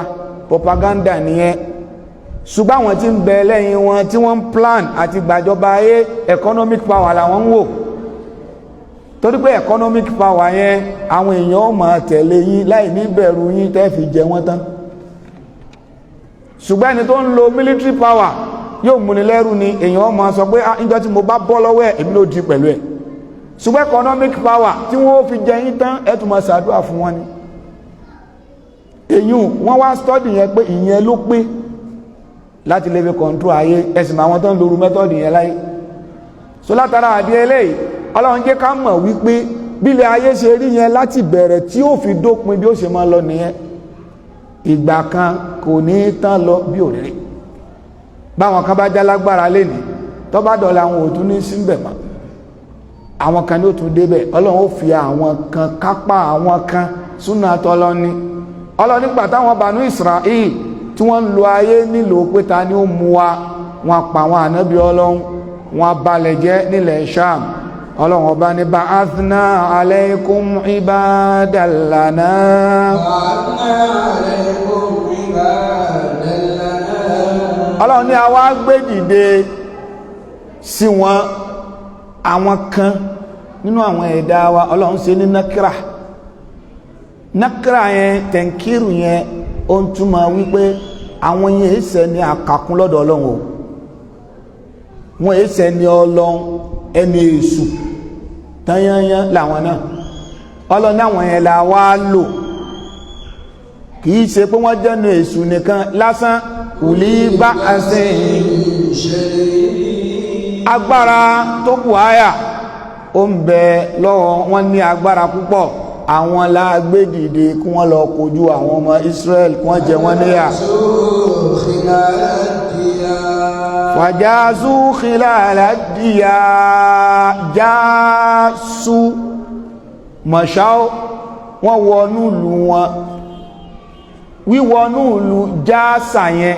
propaganda nìyẹn ṣùgbọ́n àwọn tí ń bẹ lẹ́yìn wọn tí wọ́n ń plan àti gbàjọba ayé economic power làwọn ń wò torí pé economic power yẹn àwọn èèyàn ó máa tẹ̀lé yín láì ní bẹ̀rù yín tẹ́ fi jẹ wọ́n tán ṣùgbọ́n ẹni tó ń lo military power yóò múni lẹ́rù ni èèyàn ó máa sọ pé níjọ́ tí mo bá bọ́ lọ́wọ́ ẹ̀ èmi ló di pẹ̀lú ẹ̀ ṣùgbọ́n economic power tí wọ́n fi jẹ yín tán ẹ̀ tún máa ṣàdúrà fún wọn ni èyí wọ́n wá study yẹn pé ìyẹn ló pé láti lè fi control ayé ẹ̀sìn àwọn tó ń lóru method yẹn láyé so látara àdí eléyìí Ọlọ́run jẹ́ ká mọ̀ wípé bílẹ̀ ayé ṣe rí yẹn láti bẹ̀rẹ̀ tí ó fi dópin bí ó ṣe máa lọ nìyẹn ìgbà kan kò ní tán lọ bí òrèrè báwọn kan bá já lágbára lénìí tó bá dọ̀la àwọn ò tún ní síbẹ̀ mọ́ àwọn kan ní ó tún débẹ̀ Ọlọ́run ó fi àwọn kan kápá àwọn kan súnà tọ́lọ́ni Ọlọ́run nígbà táwọn Banu Israel tí wọ́n ń lo ayé nílò pé ta ni ó mú wa wọn pa àwọn ànábì Ọlọ́run wọn balẹ̀ jẹ́ nílẹ̀ Sham Ọlọ́run ọba ní ba'athna alaykum ibadan lana Ọlọ́run ní àwa gbé dìde sí wọn àwọn kan nínú àwọn ẹ̀dá wa Ọlọ́run ṣe ní nákírà yẹn tẹ̀ǹkìrù yẹn ó ń túmọ̀ wípé àwọn yẹn èsẹ̀ ní àkàkún lọ́dọ̀ Ọlọ́run o wọ́n èsẹ̀ ní Ọlọ́run ẹni èṣù tányányán làwọn náà Ọlọ́run àwọn yẹn là wá lò kìí ṣe pé wọ́n jẹ́nu èṣù nìkan lásán kùlí bá àṣẹ agbára tó kù áyà ó ń bẹ lọ́wọ́ wọn ní agbára púpọ̀ àwọn lágbé dìde kí wọ́n lọ kojú àwọn ọmọ Israel kí wọ́n jẹ wọ́n níyà fàjásù khilala díyà jásù mọ̀ṣáó wọ́n wọnú ìlú wọn wíwọnú ìlú jásà yẹn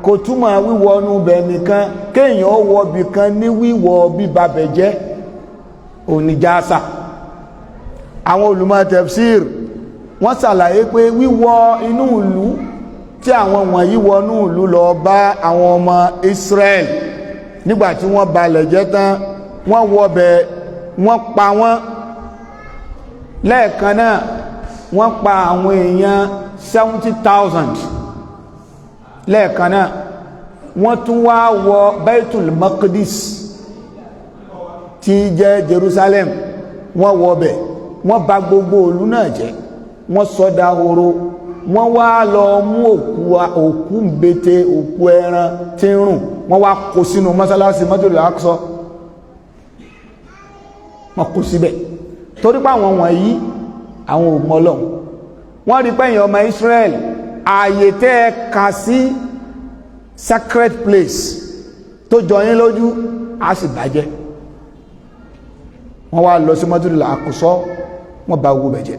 kò túmọ̀ wíwọnú bẹ̀ nìkan kéèyàn ó wọ bìkan ní wíwọ bíbabẹ̀ jẹ́ òní jásà àwọn olùmọ̀ tafsir wọ́n ṣàlàyé pé wíwọ inú ìlú tí àwọn wọ̀nyí wọnú ìlú lọ bá àwọn ọmọ Israel nígbàtí wọ́n balẹ̀ jẹ́ tán wọ́n wọbẹ̀ wọ́n pa wọ́n lẹ́ẹ̀kan náà wọ́n pa àwọn èèyàn 70,000 lẹ́ẹ̀kan náà wọ́n tún wá wọ Baitul Maqdis tí jẹ́ Jerusalem wọ́n wọbẹ̀ wọ́n bà gbogbo ìlú náà jẹ́ wọ́n sọdá horo wọ́n wá lọ mú òkú mbete òkú ẹran tí ń rùn wọ́n wá kó sínú mọ́sálásí Masjidul Aqsa wọ́n kó síbẹ̀ torí pé àwọn wọ̀nyí àwọn ò mọ Ọlọ́run wọ́n rí pẹ́yìn ọmọ Israel ààyè tẹ́ ẹ kà sí sacred place tó jọ yín lójú á sì bàjẹ́. Wọ́n wá lọ sí Masjidul Aqsa, wọ́n bà gbogbo bẹ̀ jẹ́.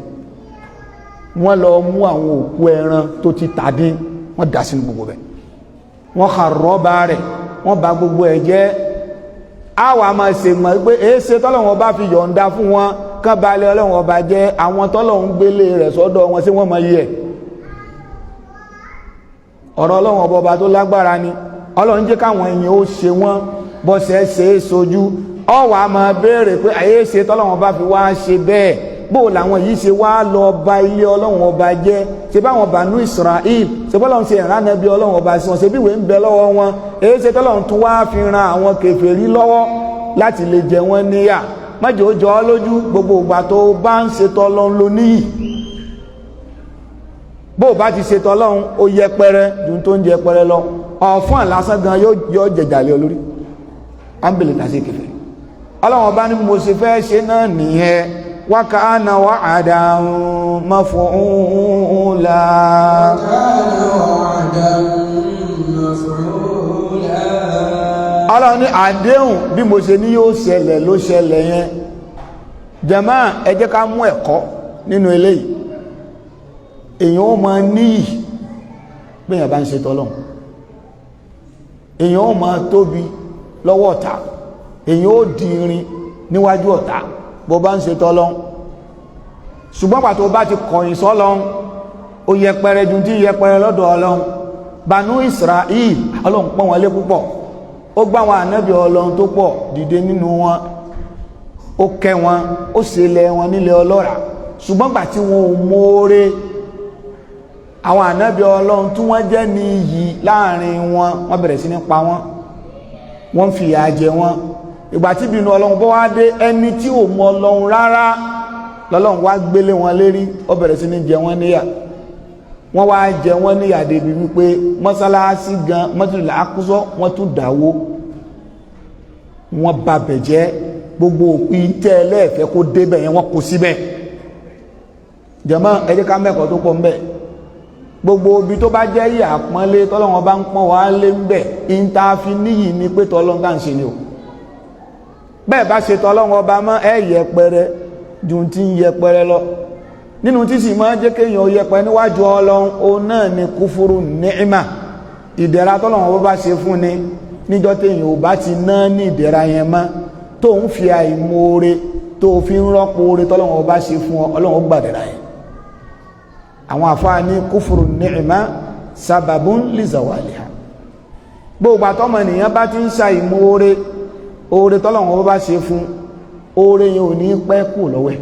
Wọ́n lọ mú àwọn òkú ẹran tó ti tàdín, wọ́n dà sínú gbogbo bẹ̀. Wọ́n kharraba rẹ̀, wọ́n bà gbogbo ẹ̀ jẹ́. Àwa máa ṣe mọ̀ pé èéṣe tọ́lọ́run ọba fi yọ̀ǹda fún wọn kán balẹ̀ Ọlọ́run ọba jẹ́, àwọn tọ́lọ́run gbélé rẹ̀ sọ́dọ̀ wọn sí wọ́n mọ iye ẹ̀. Ọ̀rọ̀ Ọlọ́run ọba tó lágbára ni. Ọlọ́run jẹ́ káwọn èèyàn ó ṣe wọ́n bọ́sẹ̀ ṣe é sojú. Ọwà máa béèrè pé àyèṣe tọ́lọ́run ọba fi wá ṣe bẹ́ẹ̀, bó làwọn yìí ṣe wá lọ ba ilé Ọlọ́run ọba jẹ́. Ṣe báwọn Banu Israel, ṣe bọ́lọ́run ṣe ìrànàbí Ọlọ́run ọba sí wọn, ṣe bí ìwé ń bẹ lọ́wọ́ wọn. Èéṣe tọ́lọ́run tún wá fi ran àwọn kèfèrí lọ́wọ́ láti lè jẹ wọ́n níyà. Mọ́jọ́ jọ ọ́ lójú, gbogbo ìgbà tó bá ń ṣe tọ́lọ́run ló níyì. Bó bá ti ṣe tọ́lọ́run ó yẹpẹrẹ ju tó ń yẹpẹrẹ lọ, ọ̀fọ́n lásán gan yóò jẹjàlẹ̀ olórí. Ámbèlè tàṣí kèfèrí. Ọlọ́run ọba ní mo ṣe fẹ́ ṣe náà nìyẹn. Wa kana wa'dan maf'ula. Ọlọ́run ní àdéhùn bí mo ṣe ní yóò ṣẹlẹ̀ ló ṣẹlẹ̀ yẹn. Jàmáà, ẹ jẹ́ ká mú ẹ̀kọ́ nínú eléyìí. Èèyàn ó máa níyì bẹ́yàn bá ń ṣe tọ́lọ́run. Èèyàn ó máa tóbi lọ́wọ́ ọ̀tá. Èèyàn ó di irin níwájú ọ̀tá bó bá ń ṣe tọ́lọ́run. Ṣùgbọ́n pàtó bá ti kọ̀yìn sọ́lọ́run, ó yẹpẹrẹ ju tí yẹpẹrẹ lọ́dọ̀ Ọlọ́run. Banu Israel, Ọlọ́run pọ́n wọn lé púpọ̀. Ó gbá wọn ànábì Ọlọ́run tó pọ̀ dìde nínú wọn. Ó kẹ́ wọn, ó ṣẹlẹ̀ wọn nílẹ̀ ọlọ́rà. Ṣùgbọ́n gbà tí wọn ò mọ̀ọ́re, àwọn ànábì Ọlọ́run tí wọ́n jẹ́ ní iyì láàrin wọn, wọ́n bẹ̀rẹ̀ sí ní pa wọ́n. Wọ́n fìyà jẹ wọn. Ìgbà tí ìbínú Ọlọ́run bọ́ wá dé, ẹni tí ò mọ Ọlọ́run rárá lọ́lọ́run wá gbélé wọn lérí, ó bẹ̀rẹ̀ sí ní jẹ wọ́n níyà. Wọ́n wá jẹ wọ́n níyà débi wípé mọ́sálásí gan Masjidul Aqsa wọ́n tún dáwó, wọ́n bà bẹ̀ jẹ́. Gbogbo òpin tẹ́ ẹlẹ́ẹ̀fẹ́ kó débẹ̀ yẹn wọ́n kó síbẹ̀. Jàmáà, ẹ jẹ́ ká mẹ́kọ̀ọ́ tó pọ̀ ń bẹ̀. Gbogbo ibi tó bá jẹ́ ìyà àpọ́nlé tọ́lọ́run bá ń pọ́n wá lé ń bẹ̀, ìntàfi níyì ni pé tọ́lọ́run bá ń ṣe ni o. Bẹ́ẹ̀ bá ṣe tọ́lọ́run ọba mọ́ ẹ yẹpẹrẹ ju tí ń yẹpẹrẹ lọ. Nínú tí sì máa jẹ́ kéèyàn yẹpẹrẹ níwájú Ọlọ́run, òun náà ni kúfúrú ni'ima. Ìdẹ̀ra tọ́lọ́run ọba bá ṣe fún ni, níjọ́ téèyàn ò bá ti ná ní ìdẹ̀ra yẹn mọ́, tó ń fi àìmoore tó fi ń rọ́pò oore tọ́lọ́run ọba ṣe fún ọ, Ọlọ́run ó gbàdẹ̀ra yẹn. Àwọn àfáà ní kúfùrù ni'ma sábàbùn li zawaliha. Gbogbo àtọ́mọ ènìyàn bá ti ń ṣàìmọ̀ oore tọ́lọ́run ọba bá ṣe fún, oore yẹn ò ní pẹ́ kú lọ́wọ́ ẹ̀.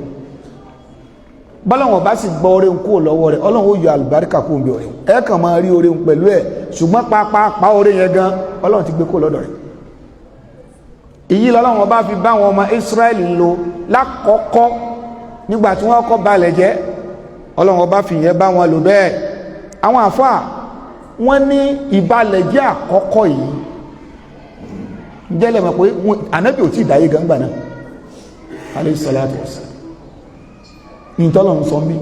Bọ́lọ́run ọba sì gbọ́ oore kú lọ́wọ́ rẹ̀, Ọlọ́run ó yọ àlùbáríkà kú bí oore. Ẹ kàn máa rí oore pẹ̀lú ẹ̀, ṣùgbọ́n pápá oore yẹn gan Ọlọ́run ti gbé kú lọ́dọ̀ rẹ̀. Èyí lọ́lọ́run ọba fi bá àwọn ọmọ Ísírẹ́lì lò lákọ̀ọ́kọ́ nígbà tí wọ́n kọ́ balẹ̀ jẹ́. Ọlọ́run ọba fi yẹn bá wọn lò bẹ́ẹ̀. Àwọn àfáà wọ́n ní ìbalẹ̀ jẹ́ àkọ́kọ́ yìí jẹ́lẹ̀ mọ̀ pé ànábì ò tí ì dáyé gangba náà alayhi salatu wassalam. Ní tọ́lọ́run sọ mí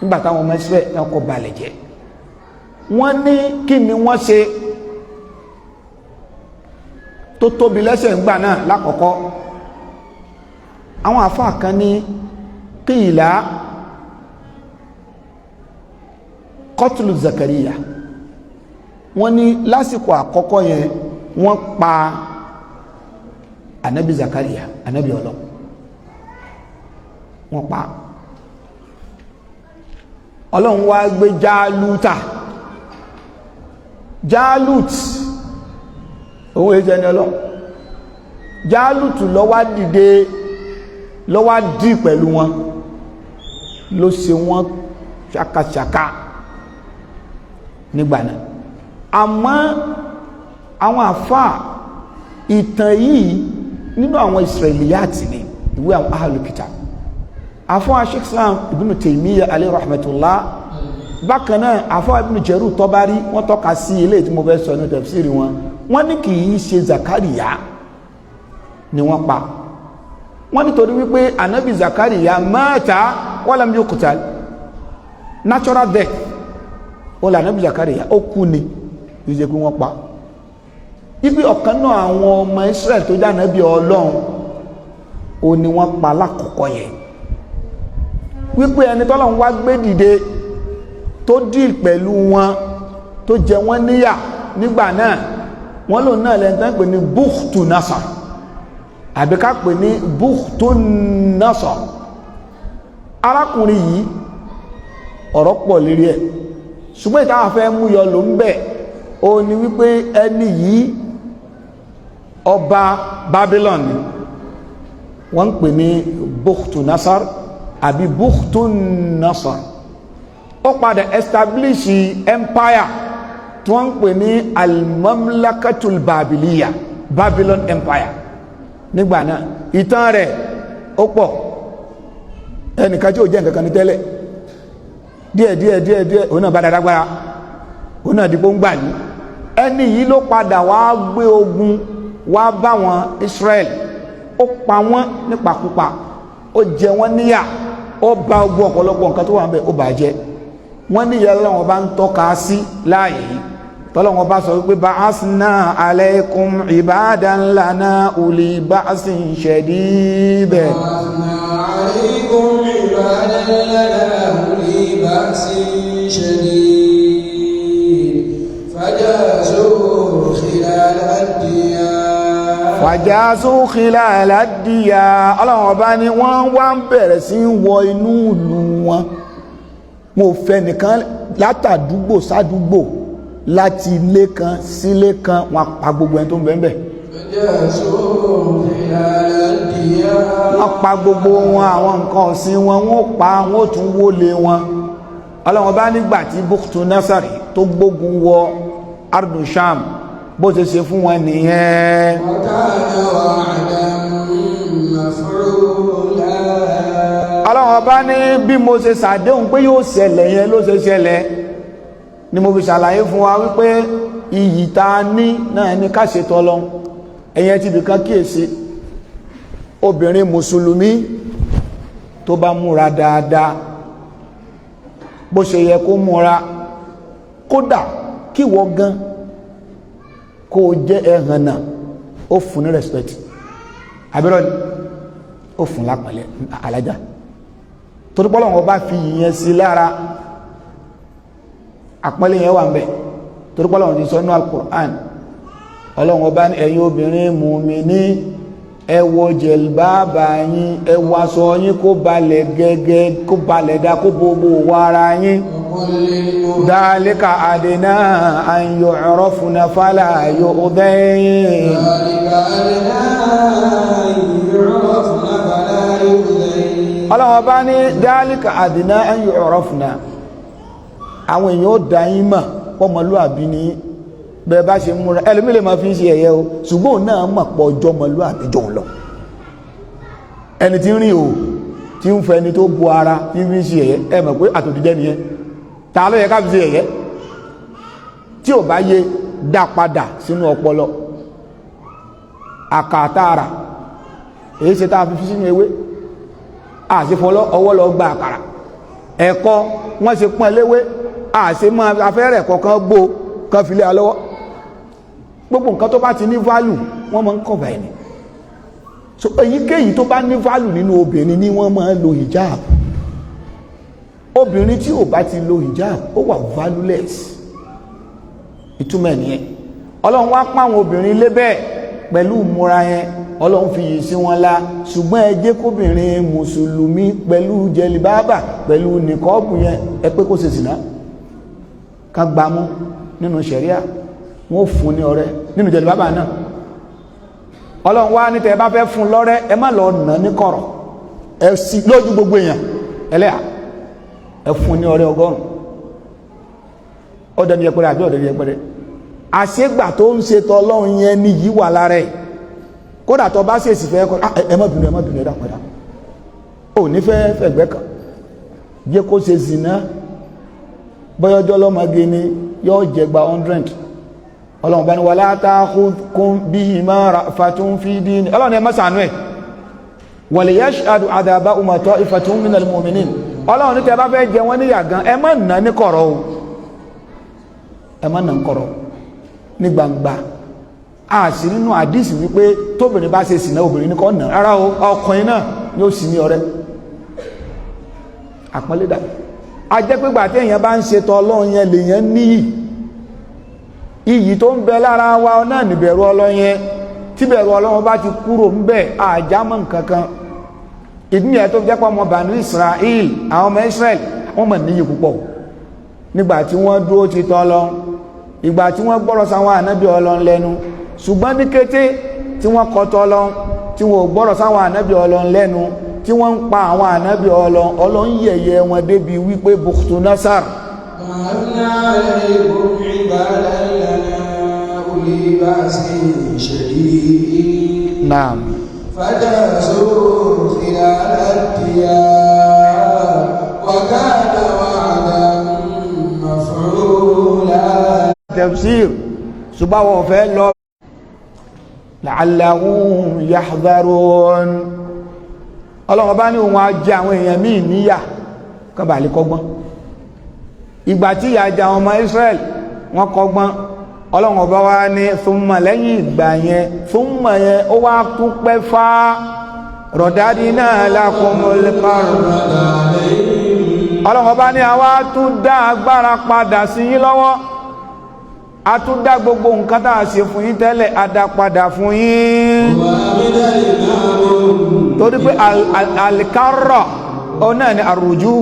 nígbà táwọn ọmọ ẹsẹ̀ náà kọ́ balẹ̀ jẹ́, wọ́n ní kí ni wọ́n ṣe tó tóbi lẹ́sẹ̀ ńgbà náà lákọ̀ọ́kọ́. Àwọn àfáà kan ní qila qatlu Zakariya. Wọ́n ní lásìkò àkọ́kọ́ yẹn wọ́n pa ànábì Zakariya, ànábì Ọlọ́run, wọ́n pa. Ọlọ́run wá gbé Jálút owó ẹjẹ́ ni Ọlọ́run. Jálút ló wá dìde, ló wá dì pẹ̀lú wọn, ló ṣe wọ́n ṣàkàṣàkà nígbà náà. Àmọ́ àwọn àfáà ìtàn yìí nínú àwọn Israiliyati ni, ìwé àwọn Ahlul Kitab. Àfáà Shaykh Islam Ibn Taymiyyah alayhi rahmatullah, bákan náà àfáà Ibn Jarir Tabari wọ́n tọ́ka sí ilé tí mo fẹ́ sọ ní tafsiri wọn. Wọ́n ní kì í ṣe Zakariya ni wọ́n pa. Wọ́n nítorí wípé ànábì Zakariya mata wa lam yuqtal, natural death. Ó là ànábì Zakariya ó kú ni, ìjẹ́ pé wọ́n pa. ibi ọ̀kan náà àwọn ọmọ Israel tó jẹ́ ànábì Ọlọ́run ó ní wọ́n pa lákọ̀ọ́kọ́ yẹn wípé ẹni tọ́lọ́run wá gbé dìde tó dìl pẹ̀lú wọn tó jẹ wọ́n níyà nígbà náà wọ́n lòun náà lẹ́yìn tán pè ní bukhtu nasar àbí ká pè ní bukhtu nasar. Arákùnrin yìí ọ̀rọ̀ pọ̀ lérí ẹ̀ ṣùgbọ́n ìtawà fẹ́ mú yọ ló ń bẹ̀ ó ní wípé ẹni yìí ọba Babylon wọ́n ń pè ní bukhtu nasar àbí bukhtu nasar. Ó padà establish empire tí wọ́n ń pè ní al-mamlakatul babiliya Babylon empire nígbà náà. Ìtàn rẹ̀ ó pọ̀, ẹnìkan tí ó jẹ́ nǹkan ní tẹ́lẹ̀ díẹ̀ òun náà bá dáadágbára òun náà dìbò ń gbà ní ẹni yìí ló padà wá gbé ogun wá bá wọn Israel, ó pa wọ́n nípakúpa, ó jẹ wọ́n níyà, ó bà ogun ọ̀pọ̀lọpọ̀ nǹkan tó wà ń bẹ̀ ó bàjẹ́. Wọ́n níyà lọ́wọ́ bá ń tọ́ka sí láàyè yìí tọ́lọ́wọ́ bá sọ wípé ba'asna alaykum ibadan lana uli ba'sin shadid. ba'asna alaykum ibadan lana uli ba'sin shadid fajazu khilal ad-diyar. Ọlọ́wọ́ bá ní wọ́n wá ń bẹ̀rẹ̀ sí wọ inú ìlú wọn. Mo fẹ́ nìkan látàdúgbò sádúgbò láti ilé kan sílé kan wọn pa gbogbo ẹni tó ń bẹ̀ẹ̀bẹ̀. Wọ́n pa gbogbo wọn, àwọn nǹkan ọ̀sìn wọn wọ́n pa wọ́n tún wólé wọn. Ọlọ́wọ́n bá nígbà tí bukhtu nasari tó gbógun wọ ardu sham bó ṣe ṣe fún wọn nìyẹn. Ọlọ́wọ́n bá ní bí mo ṣe ṣàdéhùn pé yóò ṣẹlẹ̀ yẹn ló ṣe ṣẹlẹ̀ ni mo fi ṣàlàyé fún wa wípé iyì ta ní náà ní ká ṣe tọ́lọ́hun. Ẹ̀yẹn ti bìkan kíyèsí obìnrin mùsùlùmí tó bá múra dáadáa bó ṣe yẹ kó múra, kódà kí wọ́n gan kó jẹ́ ẹ̀hànà ó fún ní respect abẹ́rọ̀ ni ó fún lápàlẹ̀ alájá torí pé Ọlọ́run bá fi ìyẹn sí lára, àpọ́nlé yẹn wà ń bẹ̀ torí pé Ọlọ́run ti sọ nínú Al-Qur'an. Ọlọ́run bá ní ẹ̀yin obìnrin mùmíní ẹ wọ jẹ̀lbáàbà yín, ẹ wọ aṣọ yín kó balẹ̀ gẹ́gẹ́, kó balẹ̀ dá, kó gbogbo wọ ara yín. Dhalika adna an yu'rafna fala yu'dayn. Ọlọ́run bá ní dhalika adna an yu'rafna, àwọn èèyàn ó dá yín mọ̀ pọ́mọlúàbí ní bẹ́ẹ̀ bá ṣe múra. Ẹlòmí lè máa fi ń ṣe ẹ̀yẹ o ṣùgbọ́n náà mọ̀ pọ̀ ọjọ́ mọlúàbí jọ ń lọ. Ẹni tí ń rìn o tí ń fẹ́ ẹni tó bu ara tí ń fi ń ṣe ẹ̀yẹ, ẹ mọ̀ pé àtòdìjẹ́ nìyẹn. Ta ló yẹ ká fi ṣe ẹ̀yẹ? Tí ò bá yé dá padà sínú ọpọlọ. Àkàtàrà èyí ṣe tá a fi sínú ewé, àṣefọlọ́ ọwọ́ lọ gba àkàrà. Ẹ̀kọ́ wọ́n ṣe pọ́n léwé, àṣe máa afẹ́rẹ́ kọ̀ọ̀kan gbó kan fi lé alọ́wọ́. Gbogbo nǹkan tó bá ti ní value wọ́n máa ń kọ̀bà ẹni. So èyíkéyìí tó bá ní value nínú obìnrin ni wọ́n máa ń lo hijab. Obìnrin tí ò bá ti lo hijab ó wà valueless. Ìtumọ̀ nìyẹn. Ọlọ́run wá pa àwọn obìnrin lé bẹ́ẹ̀ pẹ̀lú ìmúra yẹn, Ọlọ́run fi yìí sí wọn lá. Ṣùgbọ́n ẹ jẹ́ kóbìnrin mùsùlùmí pẹ̀lú jẹlibábà pẹ̀lú nìkọ́ọ̀bù yẹn ẹ pé kó ṣe sìná ká gbámú nínú ṣẹ̀ríà, wọ́n fún ní ọrẹ nínú jẹlibábà náà. Ọlọ́run wá ní tẹ́ bá fẹ́ fún lọ́rẹ ẹ má lọ nà ní kọ̀rọ̀, ẹ sì lójú gbogbo èèyàn ẹlẹ́à ẹ fún ní ọrẹ 100. ọdẹ ní ẹpẹrẹ àbí ọdẹ ní ẹpẹrẹ. Àṣegbà tó ń ṣe tọlọ́run yẹn ní yìí wà lára ẹ̀. Kódà tó bá ṣèṣì fẹ́ kọ́ ẹ má bínú ẹ̀dá padà, ò ní fẹ́ fẹ̀gbẹ́ kan jẹ́ kó ṣe zìnà bọ́yọ́jọ́ lọ́mọge ni yóò jẹgba 100. Ọlọ́run bá ní wala ta'khudhukum bihima ra'fatun fi din. Ọlọ́run ẹ má ṣàánú ẹ̀ wal yashhadu 'adhabahuma ta'ifatun minal mu'minin. Ọlọ́run ní tẹ́ bá fẹ́ jẹ wọ́n níyà gan ẹ má nà ní kọ̀rọ̀ o, ẹ má nà ń kọ̀rọ̀ ní gbangba a sì nínú àdísì wípé tóbìnrin bá ṣe sìnà obìnrin ní kọ́ nà rárá o ọkùnrin náà ni ó sì ní ọ̀rẹ́ àpọ́nlédà a jẹ́ pé gbàtí èèyàn bá ń ṣe tọ Ọlọ́run yẹn lèèyàn níyì iyì tó ń bẹ lára wa náà níbẹ̀rù Ọlọ́run yẹn tí bẹ̀rù Ọlọ́run bá ti kúrò ń bẹ àjámọ́ nǹkankan ìdí nìyẹn tó jẹ́ pé ọmọ Banu Israel àwọn ọmọ Israel wọ́n mọ̀ níyì púpọ̀ nígbà tí wọ́n dúró ti tọ́ Ọlọ́run ìgbà tí wọ́n gbọ́rọ̀ sáwọn ànábì Ọlọ́run lẹ́nu ṣùgbọ́n ní kété tí wọ́n kọtọ Ọlọ́run tí wọ́n gbọ́rọ̀ sáwọn ànábì Ọlọ́run lẹ́nu tí wọ́n ń pa àwọn ànábì Ọlọ́run yẹ̀yẹ́ wọn débi wípé Bukhtu Nasar naam فجاسوا خلال الديار وكان وعدا مفعولا Tafseer ṣùgbọ́n wọ́n fẹ́ lọ la'allahum yahdharun Ọlọ́run bá ní òun á jẹ àwọn èèyàn míì níyà kọ́bà lè kọ́gbọ́n ìgbà tí ìyà jẹ àwọn ọmọ Israel wọ́n kọ́gbọ́n Ọlọ́run ọba wá ní thumma lẹ́yìn ìgbà yẹn thumma yẹn ó wá tún pẹ́ fá radadna lakumul karra Ọlọ́run ọba ní àwa tún dá agbára padà sí yín lọ́wọ́ a tún dá gbogbo nǹkan tá a ṣe fún yín tẹ́lẹ̀ a dá padà fún yín torí pé alikarra ọ náà ni àrùjú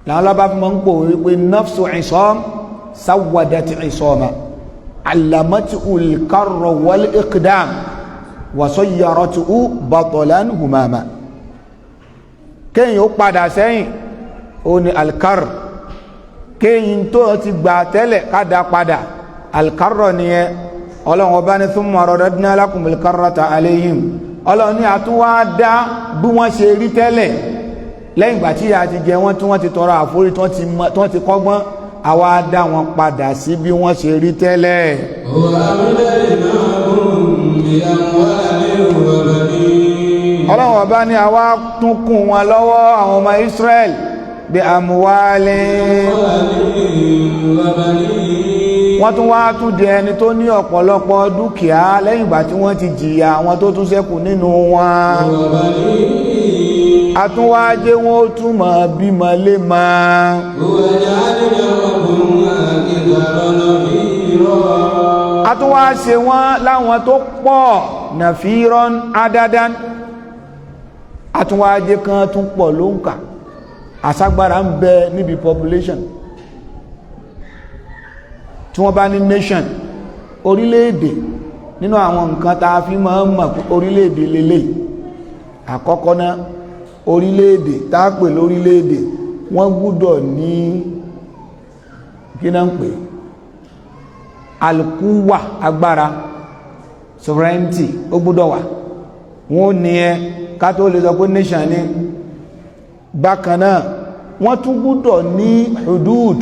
làwọn lábá fi mọ́ ń pò wípé nafsu isam sawadati isama alamati ulkarra wal iqdam wasayyaratu batalan humama kéyìn ó padà sẹ́yìn ó ní alikarra kéyìn tó ti gbà tẹ́lẹ̀ kádà padà alkarra nìyẹn ọlọ́run ọba ní thumma radadna lakumul karrata alayhim ọlọ́run ní àtúnwá dá bí wọ́n ṣe rí tẹ́lẹ̀ lẹ́yìn ìgbà tí a ti jẹ wọ́n tí wọ́n ti tọrọ àforí tí wọ́n ti kọ́gbọ́n àwa dá wọn padà sí bí wọ́n ṣe rí tẹ́lẹ̀ ọlọ́run ọba ní àwa tún kún wọn lọ́wọ́ àwọn ọmọ Israel bí amwalin wọ́n tún wá tún di ẹni tó ní ọ̀pọ̀lọpọ̀ dúkìá lẹ́yìn ìgbà tí wọ́n ti jìyà àwọn tó tún ṣẹ́kù nínú wọn àtúnwájé wọn ó túnmọ̀ bímọ lé máa àtúnwá ṣe wọ́n láwọn tó pọ̀ nàfíràn adadan àtúnwájé kan tún pọ̀ ló ń kà àságbára ń bẹ níbi population tí wọ́n bá ní nation orílẹ̀-èdè nínú àwọn nǹkan tá a fi máa ń mọ̀ orílẹ̀-èdè lélẹ̀ àkọ́kọ́ náà orílẹ̀-èdè tá a pè lórílẹ̀-èdè wọ́n gbúdọ̀ ní kí náà ń pè alkuwa agbára sovereignty ó gbúdọ̀ wà wọ́n ní ẹ ká tó lè sọ pé nation ní bákan náà wọ́n tún gbúdọ̀ ní hudud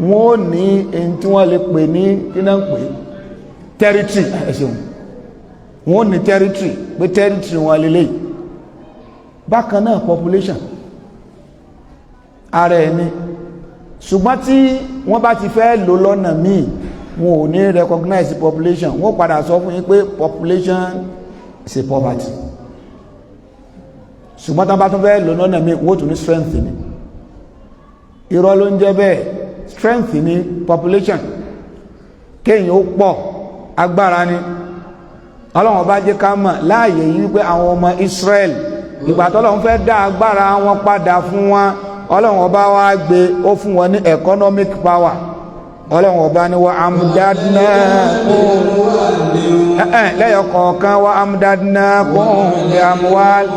wọ́n ní èyí tí wọ́n lè pè ní kí náà ń pè territory ẹ̀ṣẹ̀wọ̀n wọ́n ní territory pé territory wọn lélẹ̀ bákan náà population ara ẹni ṣùgbọ́n tí wọ́n bá ti fẹ́ lò lọ́nà míì wọn ò ní recognize population wọ́n padà sọ fún yín pé population is a poverty ṣùgbọ́n tán bá tún fẹ́ lò lọ́nà míì wọ́n tún ní strength ni irọ́ ló ń jẹ́ bẹ́ẹ̀ strength ni population kéèyàn ó pọ̀ agbára ni ọlọ́run bá jẹ́ ká mọ̀ láàyè yìí wípé àwọn ọmọ Israel ìgbà tọ́lọ́run fẹ́ dá agbára wọn padà fún wọn ọlọ́run ọba wá gbé ó fún wọn ní economic power ọlọ́run ọba ní wa amdadna lẹ́yọ̀ kọ̀ọ̀kan wa amdadna bi amwal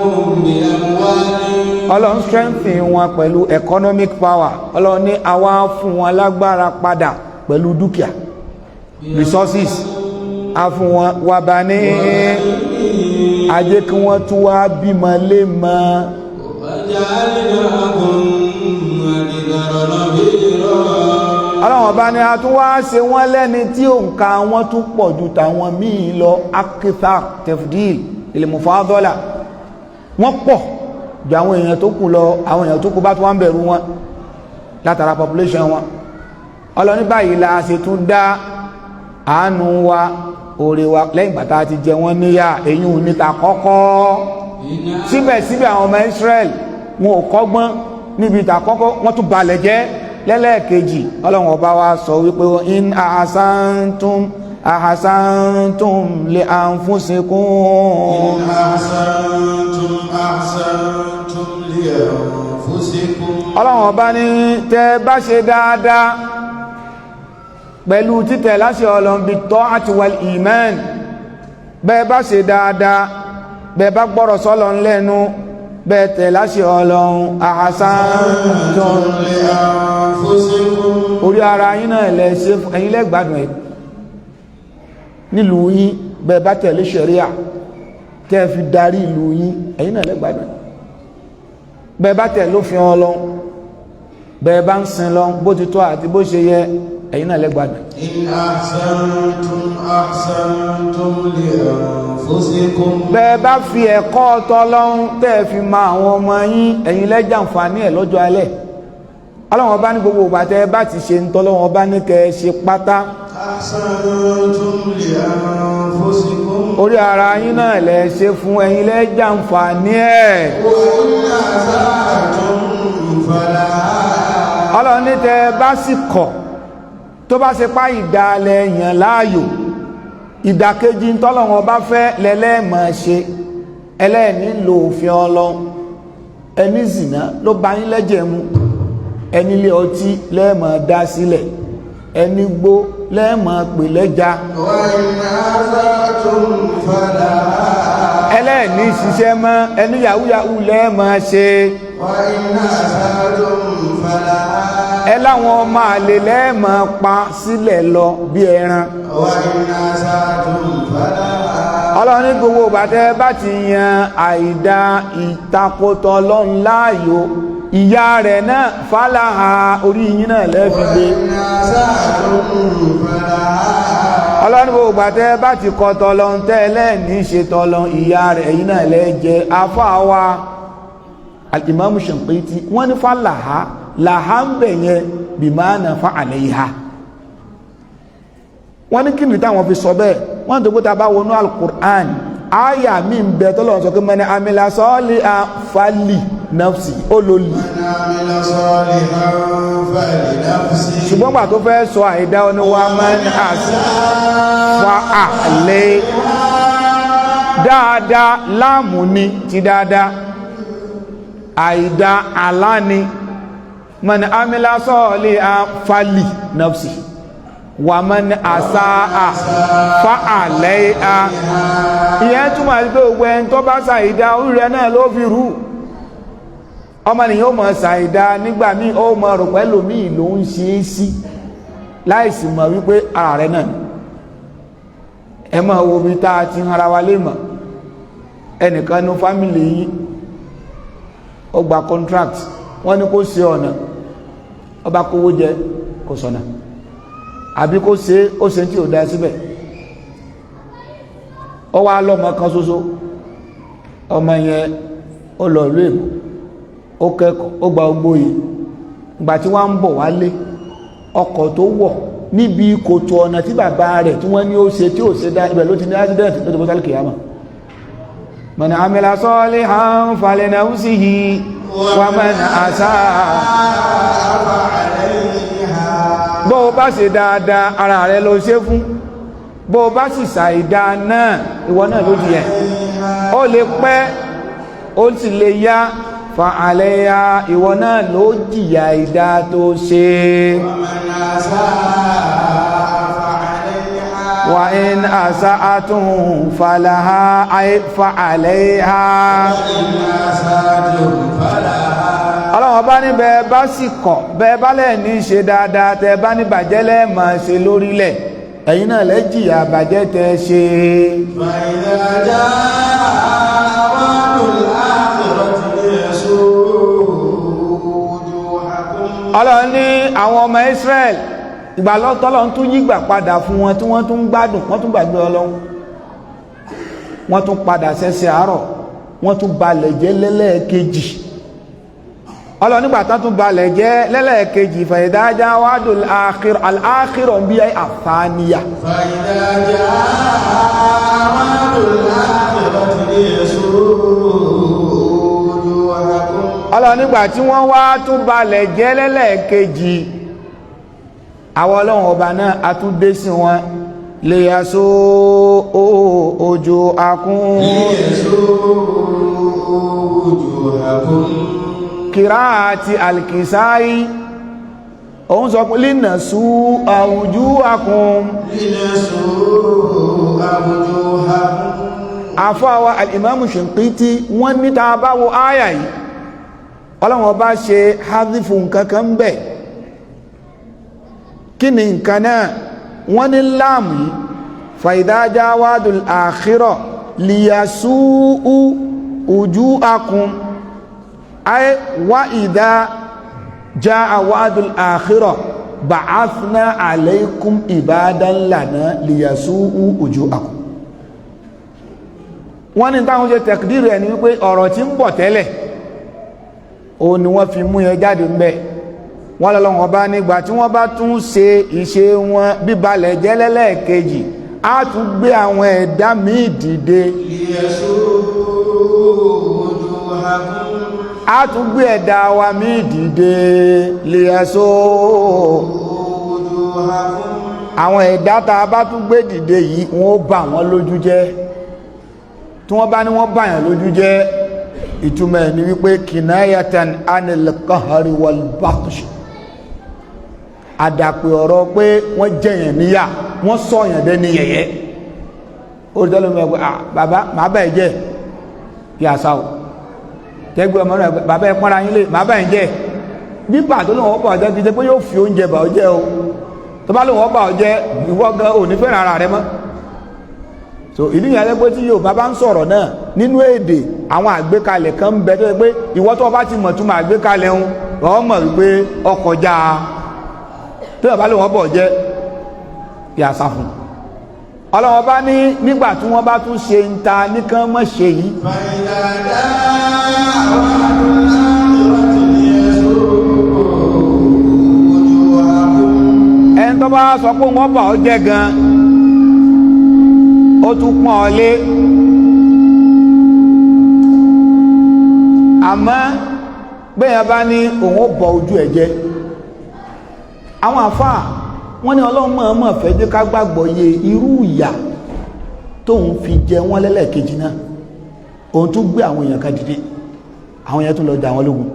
ọlọ́run strengthen wọn pẹ̀lú economic power ọlọ́run ní àwa fún wọn lágbára padà pẹ̀lú dúkìá resources a fún wọn wà bá ní ajé kí wọ́n tún wá bímọ lé mọ́ ọlọ́run ọba ni a tún wá ṣe wọ́n lẹ́ni tí òǹkà wọn tún pọ̀ ju tàwọn míì lọ akitha tefdil ilmufadala wọ́n pọ̀ ju àwọn èèyàn tó kù lọ àwọn èèyàn tó kù bá tún wá ń bẹ̀rù wọn látara population wọn ọlọ́ni báyìí la ṣe tún dá àánú wa oore wa lẹ́yìn gbàtà ti jẹ wọ́n níyà èyí ò níta kọ́kọ́ síbẹ̀síbẹ̀ àwọn ọmọ Israel wọn ò kọ́gbọ́n níbi ìta kọ́kọ́ wọ́n tún balẹ̀ jẹ́ lẹ́lẹ́ẹ̀kejì Ọlọ́run ọba wa sọ wípé in ahasantum li anfusikum Ọlọ́run ọba ní tẹ́ bá ṣe dáadáa pẹ̀lú títẹ̀ láṣẹ Ọlọ́run bi ta'ati wal īmān bẹ́ẹ̀ bá ṣe dáadáa bẹ́ẹ̀ bá gbọ́rọ̀ sọ́lọ́run lẹ́nu bẹ́ẹ̀ tẹ̀ láṣẹ Ọlọ́run ahasantum li anfusikum orí ara yín náà lẹ ṣe ẹ̀yin lẹ gbádùn ẹ̀ nílùú yín bẹ́ẹ̀ bá tẹ̀lé ṣẹ̀ríà tẹ́ fi darí ìlú yín ẹ̀yin náà lẹ gbádùn ẹ̀ bẹ́ẹ̀ bá tẹ̀lé òfin Ọlọ́run bẹ́ẹ̀ bá ń sin lọ bó ti tọ́ àti bó ṣe yẹ ẹ̀yin náà lẹ gbádùn in ahsantum li anfusikum bẹ́ẹ̀ bá fi ẹ̀kọ́ tọ́lọ́run tẹ́ fi ma àwọn ọmọ yín ẹ̀yin lẹ jàǹfààní ẹ̀ lọ́jọ́ alẹ́ Ọlọ́run ọba ní gbogbo ìgbà tẹ́ bá ti ṣe ń tọ́lọ́run ọba ní kẹ́ ṣe pátá ahsantum li anfusikum orí ara yín náà lẹ ṣe fún ẹ̀yin lẹ jàǹfààní ẹ̀ Ọlọ́run ní tẹ́ bá sì kọ̀ tó bá ṣe pá ìdálẹ̀ èèyàn láàyò ìdàkejì tọ́lọ́run ọba fẹ́ lẹ́lẹ́mọ̀ ṣe ẹlẹ́ẹ̀ní lo òfin Ọlọ́run ẹni zìnà ló bá yín lẹ́jẹ̀ mu ẹni ilé ọtí lẹ́ẹ̀mọ̀ dá sílẹ̀ ẹni gbó lẹ́ẹ̀mọ̀ pè lẹ́ja ẹlẹ́ẹ̀ní ṣiṣẹ́ mọ́ ẹni yahoo lẹ́ẹ̀mọ̀ ṣe ẹ láwọn ọmọ àlè lẹ́ẹ̀mọ̀ pa sílẹ̀ lọ bí ẹran Ọlọ́run ní gbogbo ìbàtẹ́ bá ti yan àìdá ìtakòtò Ọlọ́run láàyò ìyá rẹ̀ náà fàlàhà orí yín náà lẹ́fìgbé Ọlọ́run ní gbogbo ìbàtẹ́ bá ti kọ̀ tọ́lọ́run tẹ́lẹ̀ ní ṣe tọ́lọ́run ìyá rẹ̀ yín náà lẹ́jẹ́ afáwa al-Imam Shaykh wọ́n ní fàlàhà làhá ń bẹ̀ yẹn bí máa nà fa àlẹ́yìá wọ́n ní kí ni táwọn fi sọ bẹ́ẹ̀ wọ́n tó gbóta bá wọnú al-Qur'an áyà mi ń bẹ tọ́lọ̀ sọ pé man amila salihan fali nafsi olóli ṣùgbọ́n gbà tó fẹ́ sọ àìdá oníwà man fa àlẹ́ dáadáa láàmù ni ti dáadáa àìdá aláni man amila salihan fali nafsi wa man asaa fa alayha ìyẹn túmọ̀ sí pé gbogbo ẹni tó bá ṣàìdá orí rẹ̀ náà ló fi rú ọmọnìyàn ó mọ̀ ṣàìdá nígbà míì ó mọ̀ rò pẹ́lú míì ló ń ṣe é sí láìsí mọ̀ wípé ara rẹ̀ náà ẹ máa wo bí tá a ti ń ara wa lè mọ̀ ẹnìkan ní fámìlì yìí ó gba contract wọ́n ní kó ṣe ọ̀nà ọba kówó jẹ kò sọ̀nà àbí kó ṣe ó ṣe tí ò dá síbẹ̀ ó wá lọ́mọ kan ṣoṣo ọmọ yẹn ó lọ ìlú èkó ó kẹ́kọ̀ọ́ ó gba ogbóyè ìgbà tí wọ́n ń bọ̀ wálé ọkọ̀ tó wọ̀ níbi kòtò ọ̀nà tí bàbá rẹ̀ tí wọ́n ní ó ṣe tí ò ṣe dá ibẹ̀ ló ti ní accident ló ti bọ́ sálì kìyàmà man amila salihan falinafsihi wa man asaa bó o bá ṣe dáadáa ara rẹ ló ṣe fún bó o bá sì ṣàìdá náà ìwọ náà ló di ẹ̀ ó lè pẹ́ ó sì lè yá fa àlẹ́yà ìwọ náà ló jìyà ìdá tó ṣe wa in asa'atum falaha ay fa àlẹ́yà ọlọ́run bá ní bẹ́ẹ̀ bá sì kọ̀ bẹ́ẹ̀ bá lẹ̀ ní ṣe dáadáa tẹ́ bá ní bàjẹ́ lẹ́ẹ̀mọ̀ ṣe lórílẹ̀ ẹ̀yin náà lẹ́ jìyà bàjẹ́ tẹ́ ṣe ọlọ́run ní àwọn ọmọ Israel ìgbàlọ́tọ́lọ́run tún yígbà padà fún wọn tí wọ́n tún gbádùn wọ́n tún gbàgbé ọlọ́run wọ́n tún padà sẹ́sẹ́ àárọ̀ wọ́n tún balẹ̀ jẹ́ lẹ́lẹ́ẹ̀kejì ọlọ́ nígbà tán tún balẹ̀ jẹ́ lẹ́lẹ́kejì fàìdájá wádùn al-akhirah bí i àfáníyà fàìdájá wádùn al-akhirah ti ọlọ́ nígbà tí wọ́n wá tún balẹ̀ jẹ́ lẹ́lẹ́kejì àwọn ọlọ́run ọba náà a tún dé sí wọn lè yàsó ojú akún kìrá àti alkìsáyí òun sọ pé lìnà sú àwùjú akún àfáwà alìmáàmù Shinqiti wọ́n ní ta bá wo áyà yìí ọlọ́run ọba ṣe hádífù nǹkankan bẹ̀ kí ni nǹkan náà wọ́n ní láàmù yìí fàìdájá wádùn àkhírọ̀ liyasú ojú akún ay wa idha jaa wa'dul akhirah ba'athna alaykum ibadan lana liyasu'u wujuhakum wọ́n ní táwọn ṣe tẹ̀kìdìrì ẹni wípé ọ̀rọ̀ tí ń bọ̀ tẹ́lẹ̀ o ni wọ́n fi mú yẹn jáde ń bẹ̀ wọ́n lọ́lọ́wọ́ bá nígbà tí wọ́n bá tún ṣe ìṣe wọn bíbalẹ̀ jẹ́lẹ́lẹ́kejì á tún gbé àwọn ẹ̀dá míì dìde a tún gbé ẹ̀dá wa mí dìde lè ẹ̀sọ́ àwọn ẹ̀dá tá a bá tún gbé dìde yìí wọ́n bà wọ́n lójú jẹ́ tí wọ́n bá ní wọ́n bà yàn lójú jẹ́ ìtumọ̀ ẹ̀ ni wípé kinayatan anil qahri wal batsh àdàpè ọ̀rọ̀ pé wọ́n jẹ̀yàn níyà wọ́n sọ̀yàn dẹ́ ní yẹ̀yẹ́ ó rí tẹ́lẹ̀ mẹ́gbẹ́ bàbá màá bẹ̀ jẹ́ kí a sáwọ̀ tẹ́gbẹ́ ọmọ rẹ̀ bàbá ẹ pọ́nra yín lè má bá ń jẹ́ nípa tó lóun ọ̀pọ̀ ọjọ́ kìí ṣe pé yóò fi oúnjẹ bà ọ́ jẹ́ o tó bá lóun ọ̀pọ̀ ọjọ́ ìwọ gan ò ní fẹ́ràn ara rẹ mọ́ so ìlú yẹn lẹ́gbẹ́ tí yóò bá ń sọ̀rọ̀ náà nínú èdè àwọn àgbékalẹ̀ kan ń bẹ tó yẹ pé ìwọ tó bá ti mọ̀ tún máa àgbékalẹ̀ ń ọ̀ mọ̀ wípé ọkọ̀ já tó yẹ bá lóun ọ̀pọ̀ ọjọ́ yà sá fún ọlọ́wọ́ bá ní nígbà tí wọ́n bá tún ṣe ń ta nìkan mọ́ ṣe yìí ẹni tó bá sọ pé wọ́n bà ọ́ jẹ́ gan ó tún pọ́n ọ lé àmọ́ bẹ́yàn bá ní òun ó bọ ojú ẹ̀ jẹ́ àwọn àfáà wọ́n ní Ọlọ́run mọ̀ọ́mọ̀ fẹ́ jẹ́ ká gbàgbọ́ yé irú ìyà tóun fi jẹ wọ́n lẹ́lẹ́kejì náà òun tún gbé àwọn èèyàn kan dìde àwọn èèyàn tún lọ jà wọ́n lógun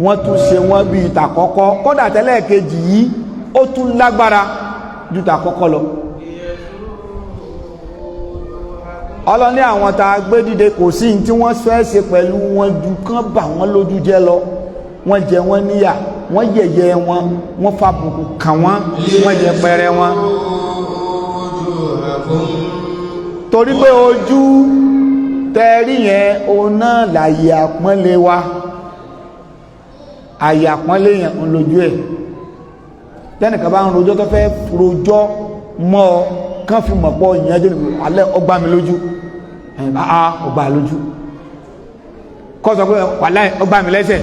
wọ́n tún ṣe wọ́n bí ìtàkọ́kọ́ kódà tẹ́lẹ̀kejì yìí ó tún lágbára ju tàkọ́kọ́ lọ ọlọ́ní àwọn tá a gbé dìde kò sí tí wọ́n fẹ́ ṣe pẹ̀lú wọn ju kán bà wọ́n lójú jẹ́ lọ wọ́n jẹ wọ́n níyà wọ́n yẹ̀yẹ́ wọn wọ́n fàbùkù kàn wọ́n yẹpẹrẹ wọn torí pé ojú tẹ́rí yẹn òun náà láyé àpọ́nlé wa àyè àpọ́nlé yẹn ń lójú ẹ̀ tẹ́nìkan bá ń rojọ́ tó fẹ́ rojọ́ mọ́ ọ kán fi mọ̀ pọ̀ ìyẹn jẹ́ alẹ́ ọgbà mi lójú ọgbà lójú kọ́ sọ pé wàláhì ọgbà mi lẹ́sẹ̀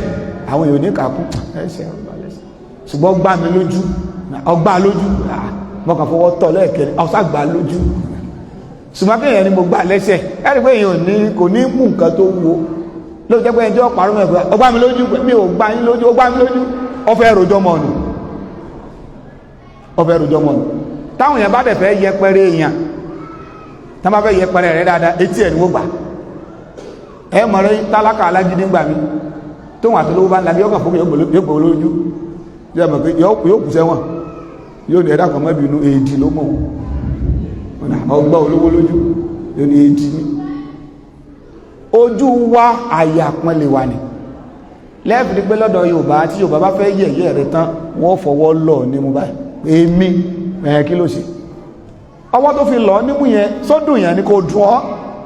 àwọn èèyàn ní kàkún ẹsẹ̀ ọgbà lẹ́sẹ̀ ṣùgbọ́n ọgbà mi lójú ọgbà lójú mọ́kàn fọwọ́ tọ̀ lẹ́ẹ̀kẹ́rẹ́ ọ̀sàgbà lójú ṣùgbọ́n kéèyàn ni mo gbà lẹ́sẹ̀ ẹ̀rí pé èèyàn kò ní mú nǹkan tó wo ló jẹ́ pé ẹjọ́ pàrọ̀ mẹ́fẹ́ ọgbà mi lójú mi ò gbà yín lójú ọgbà mi lójú ọfẹ́ rojọ́ mọ́nu ọfẹ́ rojọ́ mọ́nu táwọn èèyàn bá dẹ̀ fẹ́ yẹpẹrẹ èèyàn tá bá fẹ́ yẹpẹrẹ rẹ dáadáa etí ẹ̀ ni wọ́n gbà ẹ mọ̀ rẹ tálákà alágídí gbà mí tóun àti olówó bá ń labi ọkàn fún mi yóò gbò lójú yóò mọ̀ pé yóò kù sẹ́wọ̀n yóò ní ẹ̀dá kan mọ́bí inú èdè ló mọ̀ ọgbà olówó lójú yóò ní èdè ní ojú wa àyà pọ́nlé wa ni lẹ́ẹ̀fì ní pé lọ́dọ̀ Yorùbá tí Yorùbá bá fẹ́ yẹ̀yẹ́ rẹ tán wọ́n fọwọ́ lọ ní mú báyìí èmi kí ló ṣe ọwọ́ tó fi lọ nímú yẹn sódùn yẹn ni kò dùn ọ́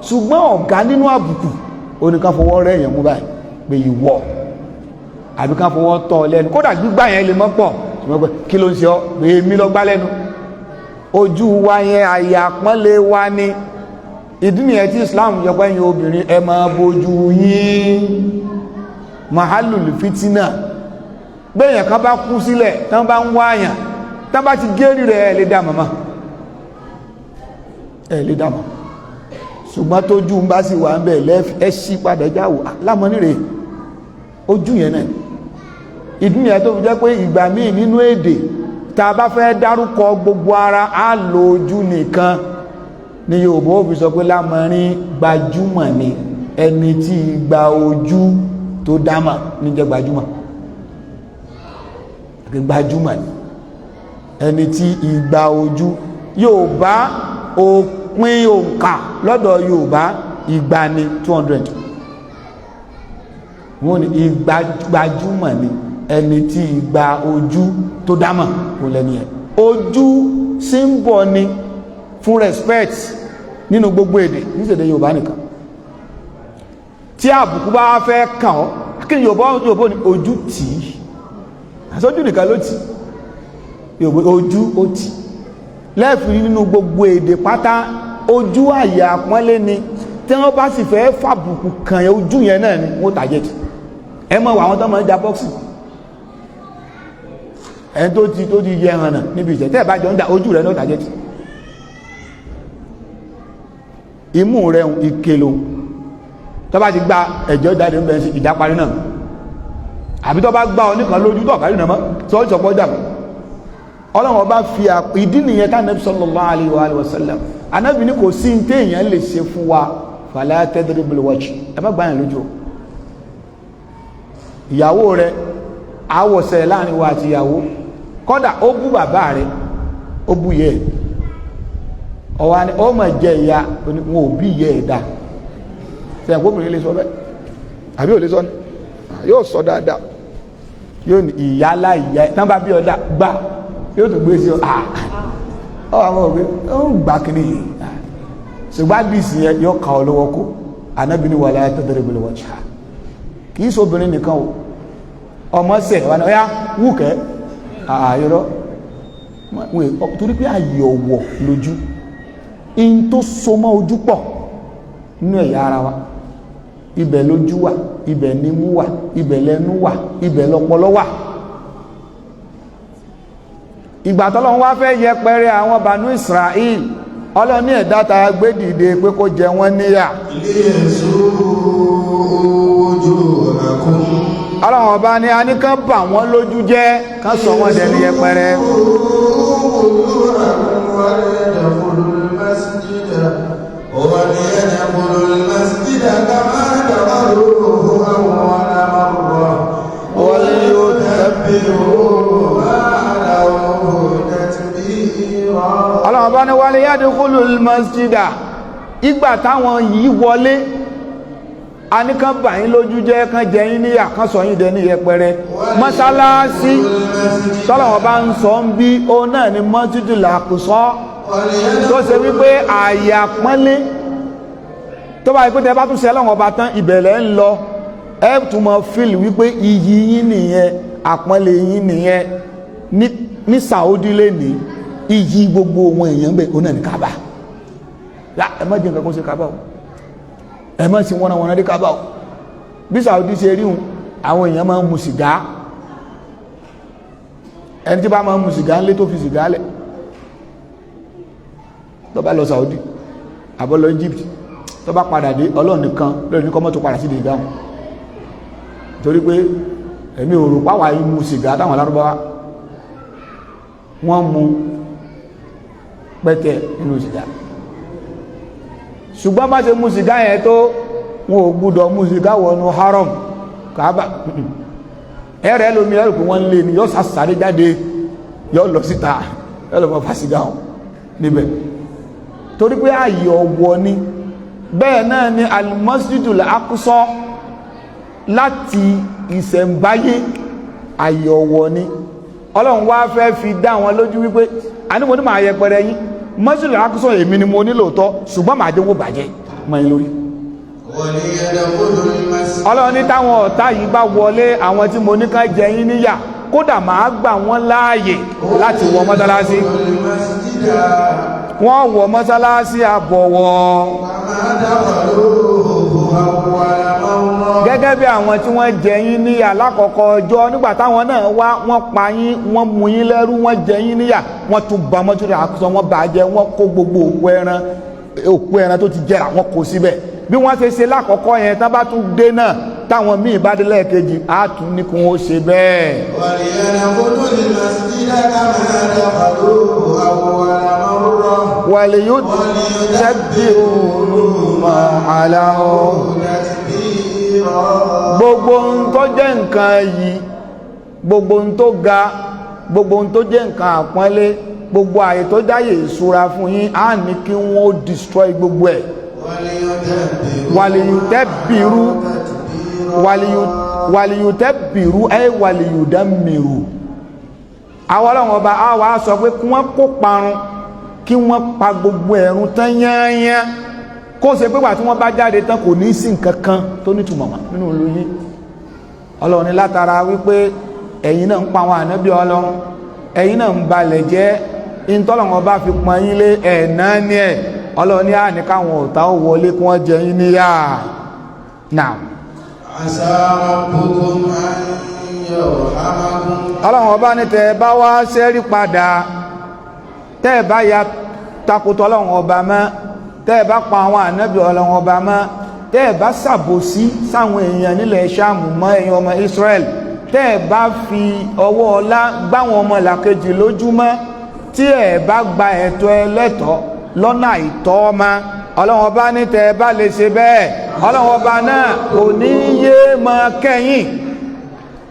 ṣùgbọ́n ọ̀gá nínú àbùkù oníkan fọwọ́ rẹ̀ yẹn mú báyìí pé ìwọ àbí kan fọwọ́ tọ́ lẹ́nu kódà gbígbà yẹn lè mọ́ pọ̀ ṣùgbọ́n pé kí ló ń ṣe ọ́ pé èmi lọ gbá lẹ́nu ojú wa yẹn àyà pọ́nlé wa ni ìdí nìyẹn tí Islam yọ pé ẹ̀yin obìnrin ẹ máa bojú yín mahalul fitina gbẹ̀yàn kan bá kú sílẹ̀ tán bá ń wáyàn tán bá ti gẹ́rì rẹ̀ ẹ̀ lè dá màmá ẹ̀ lè dá màmá ṣùgbọ́n tójú ń bá sì wà ń bẹ̀ ẹ ṣí padà jáwò lámọ́ níre ojú yẹn náà ìdí yẹn tó fi jẹ́ pé ìgbà míì nínú èdè tá a bá fẹ́ dárúkọ gbogbo ara á lo ojú nìkan ní Yorùbá ó fi sọ pé lámọrin gbajúmọ̀ ni ẹni tí gba ojú tó dámà ní jẹ́ gbajúmọ̀ gbajúmọ̀ ni ẹni tí ìgbà ojú Yorùbá òpin òǹkà lọ́dọ̀ Yorùbá ìgbà ni 200 wọ́n ní ìgbàjúmọ̀ ni ẹni tí ìgbà ojú tó dámọ̀ kò lẹ́ni ẹ̀ ojú símbọ̀ ni fún respect nínú gbogbo èdè níṣèdè Yorùbá nìkan tí àbùkù bá fẹ́ kàn ọ́ kí ni Yorùbá ní ojú tì í àsójú nìkan ló tì Yorùbá ojú ó tì lẹ́ẹ̀fì nínú gbogbo èdè pátá ojú àyè àpọ́nlé ni tí wọ́n bá sì fẹ́ fàbùkù kàn yẹn ojú yẹn náà ni wọ́n tàjẹ́tì ẹ mọ̀ àwọn tó mọ̀ ń ja bọ́ọ̀sì ẹni tó ti yẹ hàn náà níbi ìṣẹ́ tẹ́ ẹ̀ bá jọ ń da ojú rẹ̀ náà tàjẹ́tì imú rẹ̀ ìkèlò tó bá ti gba ẹ̀jọ́ jáde ń bẹ̀rẹ̀ sí ìdáparí náà àbí tó bá gbá ọ nìkan lójú tó ọ̀kárí náà mọ́ tó ìṣọ̀pọ̀ dàmú Ọlọ́run ọba fi ìdí nìyẹn tá Ànábì sallallahu alaihi wa sallam Ànábì ní kò sí téèyàn lè ṣe fún wa fala tadribul wajh ẹ bá gbáyàn lójú ìyàwó rẹ̀ àwọ̀sẹ̀ láàrin wa àti ìyàwó kọ́dà ó bú bàbá rẹ̀ ó bú yẹ ọwá ni ó mọ̀ jẹ ìyá wọn ò bí yẹ ẹ̀dá sẹ́yìn gómìnà lè sọ bẹ́ẹ̀ àbí ò lè sọ ní yóò sọ dáadáa yóò ní ìyá láìyá tán bá bí ọ̀dá gbá yóò tó gbé sí ọ àwọn òbí ó ń gbà kí nìyí ṣùgbọ́n àdìsí yẹn yóò kà ọ lọ́wọ́ kó Ànábì ní wala tadribul wajha kì í sóbìnrin nìkan o ọmọ sẹ̀ wà náà ya wúkẹ́ ààyọ́rọ́ torí pé ààyè ọ̀wọ̀ lójú in tó so mọ́ ojú pọ̀ nínú ẹ̀yà ara wa ibẹ̀ lójú wà ibẹ̀ nímú wà ibẹ̀ lẹ́nu wà ibẹ̀ lọ́pọlọ wà ìgbà tọ́lọ́run wá fẹ́ yẹpẹrẹ àwọn Banu Israel ọlọ́ní ẹ̀dá ta gbé dìde pé kó jẹ wọ́n níyà ọlọ́run ọba ni a ní kán bà wọ́n lójú jẹ́ kán sọ wọ́n dẹni yẹpẹrẹ ọlọ́run ọba ni wal yadkhulul masjida ìgbà táwọn yìí wọlé a ní kán bà yín lójú jẹ́ kán jẹ yín níyà kán sọ yín dẹni yẹpẹrẹ mọ́sálásí tọ́lọ̀wọ́ bá ń sọ ń bí ó náà ni Masjidul Aqsa tó ṣe wípé ààyè àpọ́nlé tó bá ikú tẹ bá tún ṣe lọ́wọ́ bá tán ìbẹ̀lẹ̀ ń lọ ẹ tún mọ fíìlì wípé iyì yín nìyẹn àpọ́nlé yín nìyẹn ní Saudi lè ní iyì gbogbo ohun èèyàn bẹ́ẹ̀ ó náà ní Kaaba ẹ má jẹ́ nǹkan kó ṣe Kaaba o ẹ má sí wọ́n dé Kaaba o bí Saudi ṣe rí hun àwọn èèyàn máa ń mu sìgá ẹni tí bá máa ń mu sìgá ńlé tó fi sìgá lẹ̀ tó bá lọ Saudi àbọ̀ lọ Egypt tó bá padà dé Ọlọ́run nìkan lórí ní kọ́mọ́ tó padà sí ìdáhùn torí pé ẹ̀mí òrò páwà yìí mu sìgá táwọn Lárúbáwá wọ́n mu pẹ́tẹ́ nínú sìgá ṣùgbọ́n bá ṣe mú sìgá yẹn tó wọn ò gbúdọ̀ mú sìgá wọnú haram Kaaba ẹ̀rẹ́ lómi ẹ̀rù pé wọ́n lè ní yọ́ sàṣàrí jáde yọ́ lọ síta ẹlọ́mọ fà sìgá hàn níbẹ̀ torí pé ààyè ọ̀wọ̀ ni bẹ́ẹ̀ náà ni al-Masjidul Aqsa láti ìṣẹ̀ǹbáyé ààyè ọ̀wọ̀ ni Ọlọ́run wá fẹ́ fi dá wọn lójú wípé àníwò ní màá yẹpẹrẹ yín Masjidul Aqsa èmi ni mo ní lóòótọ́ ṣùgbọ́n màá jẹ́wọ́ bàjẹ́ mọ́ yín lórí Ọlọ́run ní táwọn ọ̀tá yìí bá wọlé àwọn tí mo ní ká jẹ yín níyà kódà màá gbà wọ́n láàyè láti wọ mọ́sálásí wọ́n wọ mọ́sálásí àbọ̀wọ̀ gẹ́gẹ́ bí àwọn tí wọ́n jẹ yín níyà lákọ̀ọ́kọ́ ọjọ́ nígbà táwọn náà wá wọ́n pa yín wọ́n mú yín lẹ́rú wọ́n jẹ yín níyà wọ́n tún bá mọ́tò rẹ̀ àkùsọ wọ́n bàjẹ́ wọ́n kó gbogbo òkú ẹran tó ti jẹrà wọ́n kó síbẹ̀ bí wọ́n ṣe lákọ̀ọ́kọ́ yẹn tán bá tún dé náà táwọn míì bá dé lẹ́ẹ̀kejì á tún ní kí wọ́n ṣe bẹ́ẹ̀. wàlẹ̀ yóò tẹ́bí olùmọ̀ aláwọ̀ gbogbo ohun tó jẹ́ nǹkan yìí gbogbo ohun tó ga gbogbo ohun tó jẹ́ nǹkan àpọ́nlé gbogbo àyè tó dáyè ìṣúra fún yín á ní kí wọ́n destroy gbogbo ẹ̀ wàlìyùtẹ́bìrú wàlìyùtẹ́bìrú ẹ wàlìyùdámìrú àwọn ọlọ́run ọba á wá sọ pé kí wọ́n kó parun kí wọ́n pa gbogbo ẹ̀rùn tán yányán kó ṣe pé wà tí wọ́n bá jáde tán kò ní sí nǹkan kan tó nítumọ̀ mọ́ nínú olóyìn ọlọ́run ní látara wípé ẹ̀yin náà ń pa àwọn ànábì ọlọ́run ẹ̀yin náà ń balẹ̀ jẹ́ ìtọ́lọ́run ọba fi pọn yín lé ẹ̀ẹ̀ná ní ẹ̀ ọlọ́run ní àní káwọn ọ̀tá ó wọlé kí wọ́n jẹ yín níyà náà. Asa rabbukum an yarhamakum. ọlọ́run ọba ní tẹ́ ẹ bá wá ṣẹ́rí padà tẹ́ ẹ bá ya takùtọ̀ ọlọ́run ọba mọ́ tẹ́ ẹ bá pa àwọn ànábì ọlọ́run ọba mọ́ tẹ́ ẹ bá ṣàbòsí sáwọn èèyàn nílẹ̀ Ṣáàmù mọ́ ẹ̀yin ọmọ Israel tẹ́ ẹ bá fi ọwọ́ ọlá gbáwọn ọmọ làkejì lójúmọ́ tí ẹ bá gba ẹ̀tọ́ ẹlẹ́tọ̀ọ́ lọ́nà àìtọ́ ọmọ ọlọ́run ọba ní tẹ́ ẹ bá lè ṣe bẹ́ẹ̀ ọlọ́run ọba náà kò ní yé mọ́ kẹ́yìn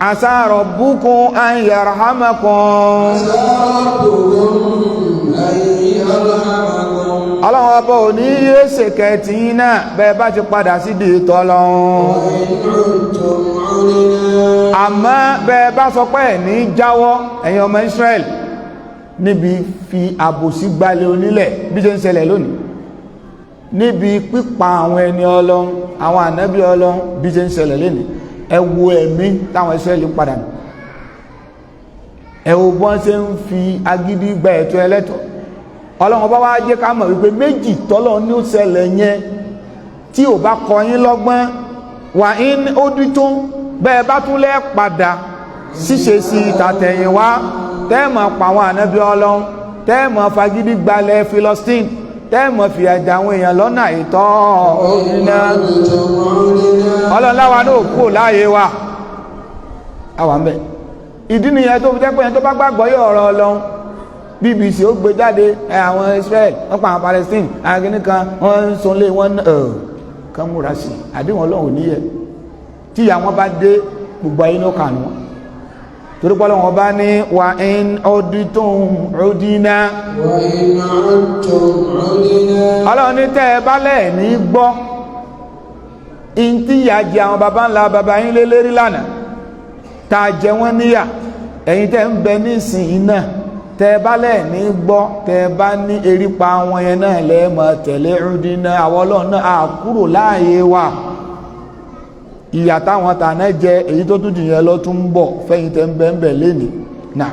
Asa rabbukum an yarhamakum. ọlọ́run ọba ò ní yé ṣèkẹ̀tì náà bẹ́ẹ̀ bá ti padà sí di tọ́lọ́run àmọ́ bẹ́ẹ̀ bá sọ pé ẹ̀ ní jáwọ́ ẹ̀yin ọmọ Israel níbi fi àbòsí gbalẹ̀ onílẹ̀ bí ṣe ń ṣẹlẹ̀ lónìí níbi pípa àwọn ẹni ọlọ́run àwọn ànábì ọlọ́run bí ṣe ń ṣẹlẹ̀ lónìí ẹ wo ẹ̀mí táwọn Israẹli padà nù ẹ wo bọ́n ṣe ń fi agídí gba ẹ̀tọ́ ẹlẹ́tọ̀ ọlọ́run bá wá jẹ́ ká mọ̀ wípé méjì tọ́lọ́ ní ó ṣẹlẹ̀ yẹn tí ò bá kọ yín lọ́gbọ́n wà ní ó dí tó bẹ́ẹ̀ bá tún lẹ́ padà ṣíṣe sí ìtàtẹ̀yìn wá tẹ́ẹ̀mọ̀ pa àwọn ànábì ọlọ́run tẹ́ẹ̀mọ̀ fagídí gbalẹ̀ Philistine tẹ́ẹ̀mọ̀ fi ẹ̀dà àwọn èèyàn lọ́nà ìtọ́ òyìnbó ọlọ́láwa náà kú láàyè wa àwọn mẹ́ ìdí nìyẹn tó fi jẹ́ pé ẹni tó bá gbàgbọ́ yóò ọ̀rọ̀ ọlọ́run BBC ó gbé jáde àwọn Israel wọ́n pa àwọn Palestine àwọn kìnnì kan wọ́n ń sunlé wọn kan múra sí àdéhùn ọlọ́run níyẹ tí ìyá wọn bá dé gbogbo ayé ní ó kànú wọn torí pé Ọlọ́run bá ní wà in ọdítún ọdínà ọlọ́run ní tẹ́ ẹ bá lẹ̀ ní gbọ́ in tí ìyà jẹ àwọn baba ńlá baba yín lé lérí lánàá tá a jẹ wọ́n níyà ẹ̀yin tẹ́ ń bẹ ní ìsìn iná tẹ́ ẹ bá lẹ̀ ní gbọ́ tẹ́ ẹ bá ní erípa wọn yẹn náà lẹ́ẹ̀mọ̀ tẹ̀lé ọdínà àwọn ọlọ́run náà á kúrò láàyè wa ìyà táwọn tàná jẹ èyí tó tún jìyàn lọ tún ń bọ̀ fẹ́yìn tẹ́ ń bẹ́ ń bẹ̀ lénìí náà.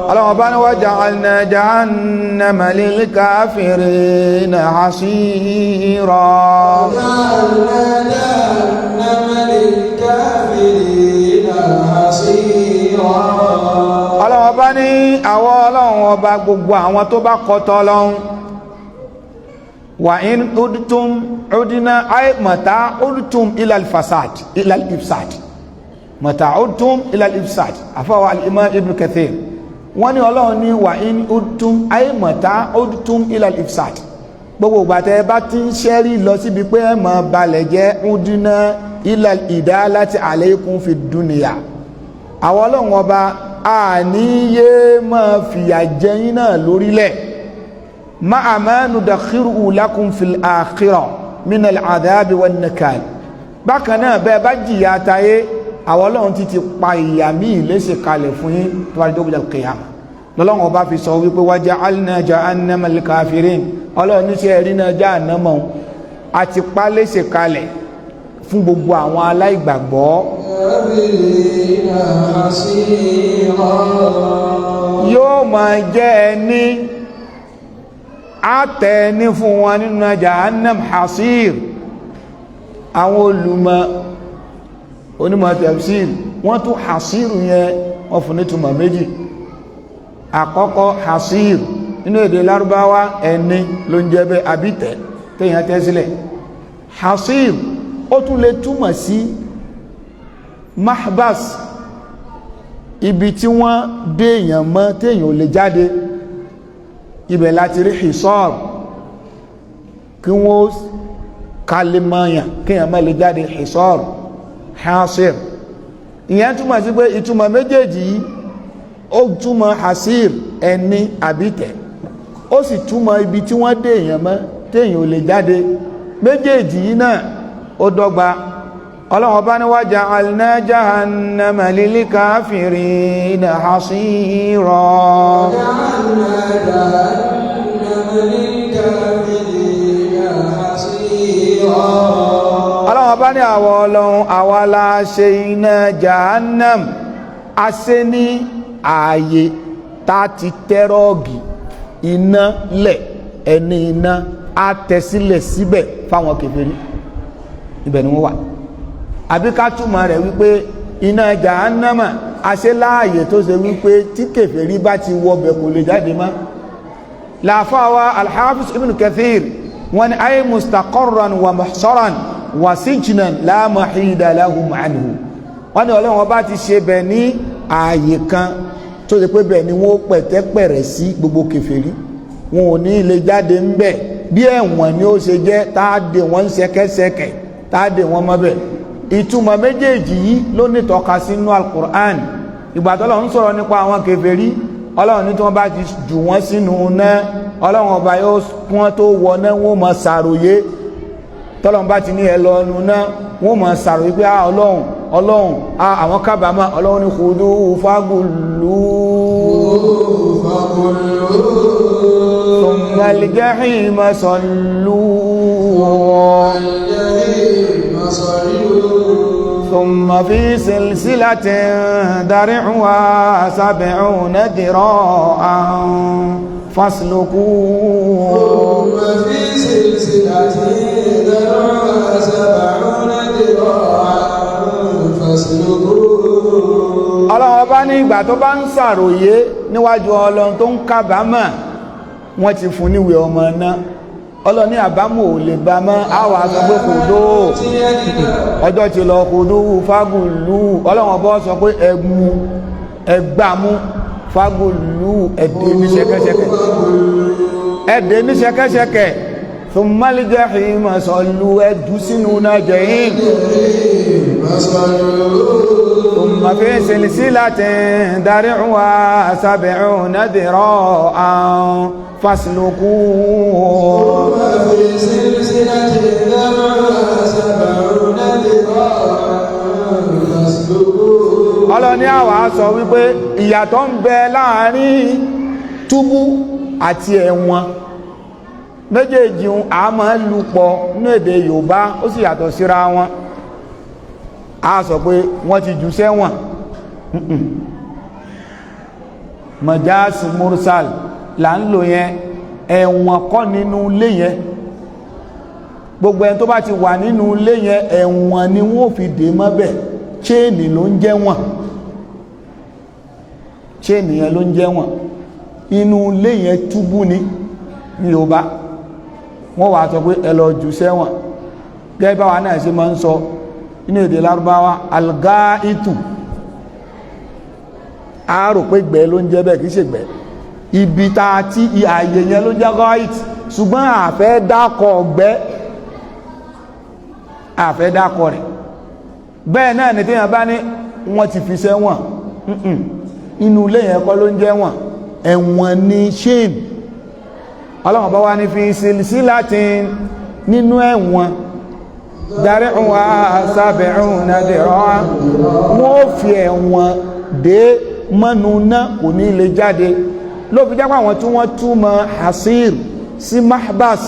ọlọ́wọ́n bá ní wa ja'alna jahannama lil kafirina hasira. ọlọ́wọ́n bá ní àwọn ọlọ́run ọba gbogbo àwọn tó bá kọtọ lọ́hun wà in udtum udina ay mata udtum ila al-fasad ila al-ifsad mata udtum ila al-ifsad afawa al-imam ibn kathir wọ́n ní ọlọ́run ní wà in udtum ay mata udtum ila al-ifsad gbogbo gbàtẹ́ bá ti ń ṣẹ́rí lọ síbi pé ẹ̀mọ̀ balẹ̀ jẹ́ udina ila al-idalati alaykum fi dunya àwọn ọlọ́run ọba àníyé máa fìyà jẹyìn náà lórílẹ̀ ma'a ma nudakhiru lakum fil akhirah min al-adhabi wan nakal bákan náà bẹ́ẹ̀ bá jìyà tayé àwọn ọlọ́run ti pa ìyà míì léṣe kalẹ̀ fún yín tó bá dókòjá kìyàmà lọ́lọ́run ọba fi sọ wípé wa ja'alna jahannama lil kafirin ọlọ́run ní sí ẹ̀rí náà jahannama àti pa léṣe kalẹ̀ fún gbogbo àwọn aláìgbàgbọ́ yóò máa jẹ́ ẹni àtẹni fún wọn nínú jahannam hasir. Àwọn olùmọ̀ onímọ̀ tafsir wọ́n tún hasir yẹn wọ́n fún ní túmọ̀ méjì. Àkọ́kọ́ hasir nínú èdè Lárúbáwá ẹni ló ń jẹ́ bẹ́ àbítẹ̀ téèyàn tẹ́ sílẹ̀. Hasir ó tún lè túmọ̀ sí mahbas, ibi tí wọ́n dé èèyàn mọ́ téèyàn ò lè jáde. Ibẹ̀ láti rí hisar, kí wọ́n kalimọ̀yàn kéèyàn má lè jáde, hisar, hasir. Ìyẹn túmọ̀ sí pé ìtumọ̀ méjèèjì yìí ó túmọ̀ hasir ẹni àbítẹ̀, ó sì túmọ̀ ibi tí wọ́n dé èèyàn mọ́ téèyàn ò lè jáde. Méjèèjì yìí náà ó dọ́gba. Ọlọ́run bá ní waja'alna jahannama lil kafirina hasira. Ọlọ́run bá ní àwọn Ọlọ́run àwa la ṣe iná jahannam, a ṣe ní ààyè tá ti tẹ́rọ̀gì iná lẹ̀, ẹni iná a tẹ̀sílẹ̀ síbẹ̀ fáwọn kèfèrí, ibẹ̀ ni wọ́n wà. Àbí ká túmọ̀ rẹ̀ wípé iná jahannama a ṣe láàyè tó ṣe wípé tí kèfèrí bá ti wọbẹ̀ kò lè jáde mọ́. Làfáwà al-Hafiz Ibn Kathir wọ́n ní ay mustaqarran wa muhsaran wa sijnan la mahida lahum anhu. Wọ́n ní Ọlọ́run bá ti ṣe bẹ̀ ní ààyè kan tó ṣe pé bẹ̀ ni wọ́n pẹ̀tẹ́pẹ̀rẹ̀ sí gbogbo kèfèrí, wọn ò ní lè jáde ń bẹ̀. Bí ẹ̀wọ̀n ni ó ṣe jẹ́ táàdé wọn ṣẹ̀kẹ̀ṣẹ̀kẹ̀, táàdé wọn mọ́bẹ̀. Ìtumọ̀ méjèèjì yìí ló ní tọ́ka sínú al-Qur'an. Ìgbà t'Ọlọ́run sọ̀rọ̀ nípa àwọn kèfèrí, Ọlọ́run ní tí wọ́n bá ti jù wọ́n sínú náà, Ọlọ́run ọba yóò kún wọn tó wọ náà, wọ́n mọ̀ sàròyé. T'Ọlọ́run bá ti ní ẹ lọ nu náà, wọ́n mọ̀ sàròyé pé Ọlọ́run àwọn kábàámọ̀. Ọlọ́run ní khudu fagullu thumma al-jahima sallu ثم في سلسلة درعها 70 ذراعا فاسلكوه ثم في سلسلة درعها 70 ذراعا فاسلكوه. Ọlọ́run bá ní ìgbà tó bá ń ṣàròyé níwájú Ọlọ́run tó ń kábàámọ̀, wọ́n ti fún níwèé ọmọ náà. Ọlọ́run ní àbámọ̀ ò lè bá mọ́, àwọn àgbẹ̀gbẹ̀ kòdó ọjọ́ ti lọ kòdó fagùlù. Ọlọ́run bọ́ sọ pé ẹgbàmú fagùlù, ẹ̀dẹ̀ ní ṣẹ̀kẹ̀ṣẹ̀kẹ̀, ẹ̀dẹ̀ ní ṣẹ̀kẹ̀ṣẹ̀kẹ̀. thumma al-jahima sallu, ẹ̀dù sínú náà jahim. thumma fi silsilatin dar'uha 70 dhira'an فاسلكوه في سلسلة ذرعها 70 ذراعا فاسلكوه. Ọlọ́ni àwa sọ wípé ìyàtọ̀ ń bẹ láàrin túbú àti ẹ̀wọ̀n méjèèjì a máa ń lupọ̀ ní èdè Yorùbá, ó sì yàtọ̀ síra wọn. A sọ pé wọ́n ti jù sẹ́wọ̀n, majasi mursal là ń lò yẹn. Ẹ̀wọ̀n kọ́ nínú ilé yẹn, gbogbo ẹni tó bá ti wà nínú ilé yẹn ẹ̀wọ̀n ni wọ́n fi dè mọ́bẹ̀. Chéènì ló ń jẹ́ wọ̀n, chéènì yẹn ló ń jẹ́ wọ̀n. Inú ilé yẹn túbú ni ní Yorùbá, wọ́n wà sọ pé ẹ lọ jù sẹ́wọ̀n. Gẹ́gẹ́ báwa náà ṣe máa ń sọ nínú èdè Lárúbáwá algaitu, a rò pé gbẹ́ ló ń jẹ́ bẹ́ẹ̀, kìí ṣe gbẹ́. Ibi ta tí ààyè yẹn ló jẹ́ gọ́ìtì, ṣùgbọ́n àfẹ́ dákọ̀ ọ̀gbẹ́, àfẹ́ dákọ̀ rẹ̀. Bẹ́ẹ̀ náà ni téèyàn bá ní wọ́n ti fi sẹ́wọ̀n, inú ilé yẹn kọ́ ló ń jẹ́ wọ̀n, ẹ̀wọ̀n ni shame. Ọlọ́run bá wá ní fi silsilatin, nínú ẹ̀wọ̀n dar'uha 70 dhira'an, wọ́n fi ẹ̀wọ̀n dé mọ́nu náà, kò ní lè jáde. Ló fi jápá àwọn tí wọ́n túmọ̀ hasir sí mahbas,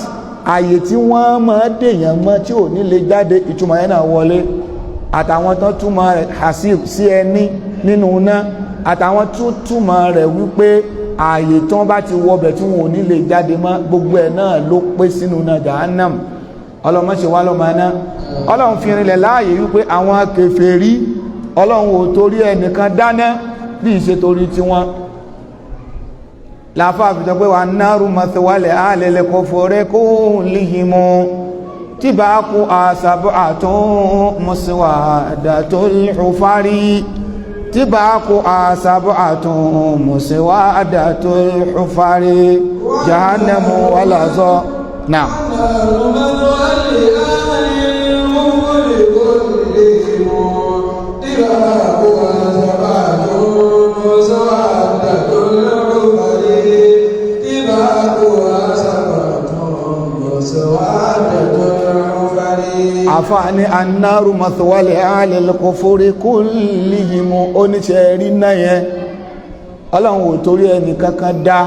ààyè tí wọ́n máa dèèyàn mọ́ tí ò ní lè jáde, ìtumọ̀ yẹn náà wọlé. Àtàwọn tó túmọ̀ hasir sí ẹni nínú náà, àtàwọn tó túmọ̀ rẹ̀ wípé ààyè tí wọ́n bá ti wọbẹ̀ tí wọn ò ní lè jáde mọ́ gbogbo ẹ̀ náà ló pé sínú náà jahannam ọlọ́run ṣe wá lọ́mọ náà ọlọ́run fi rinlẹ̀ láàyè wípé àwọn kèfèrí ọlọ́run ò torí ẹnìkan dáná bí ìṣe torí tiwọn láàfáà fi jọ pé wà náàrù mathwal alil kufri kullihim tí bá kú sab'atun muswadatul hufari tí bá kú sab'atun muswadatul hufari jahannamu walazọ náà àfáàní annáru mathwal alil kufri kullihim oníṣẹ́ rí náà yẹn ọlọ́run ò torí ẹni kankan dá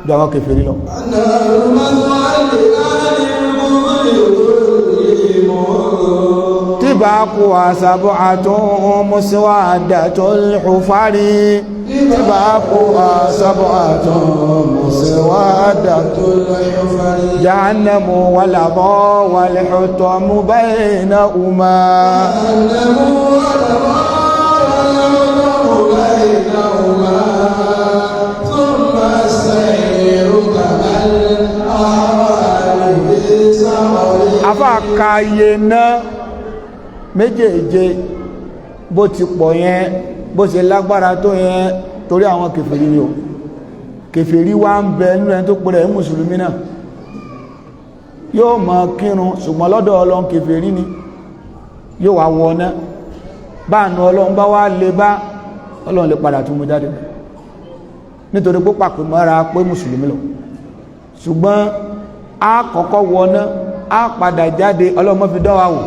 jọ àwọn kèfèrí lọ tibaqu sab'atun muswadatul hufari tibaqu sab'atun muswadatul hufari jahannamu waladha wal hutamu baynahuma afáàkàyè náà méjèèje bó ti pọ̀ yẹn bó ṣe lágbára tó yẹn torí àwọn kèfèrí ni o kèfèrí wá ń bẹ nínú ẹni tó pẹ̀lẹ̀ mùsùlùmí náà yóò máa kírun ṣùgbọ́n lọ́dọ̀ ọlọ́run kèfèrí ni yóò wá wọná báànù ọlọ́run bá wá lè bá ọlọ́run lè padà tún mú jáde nítorí pé pàpẹ mọ́ra pé mùsùlùmí lọ ṣùgbọ́n a kọ́kọ́ wọná a padà jáde ọlọ́run má fi dán wa wò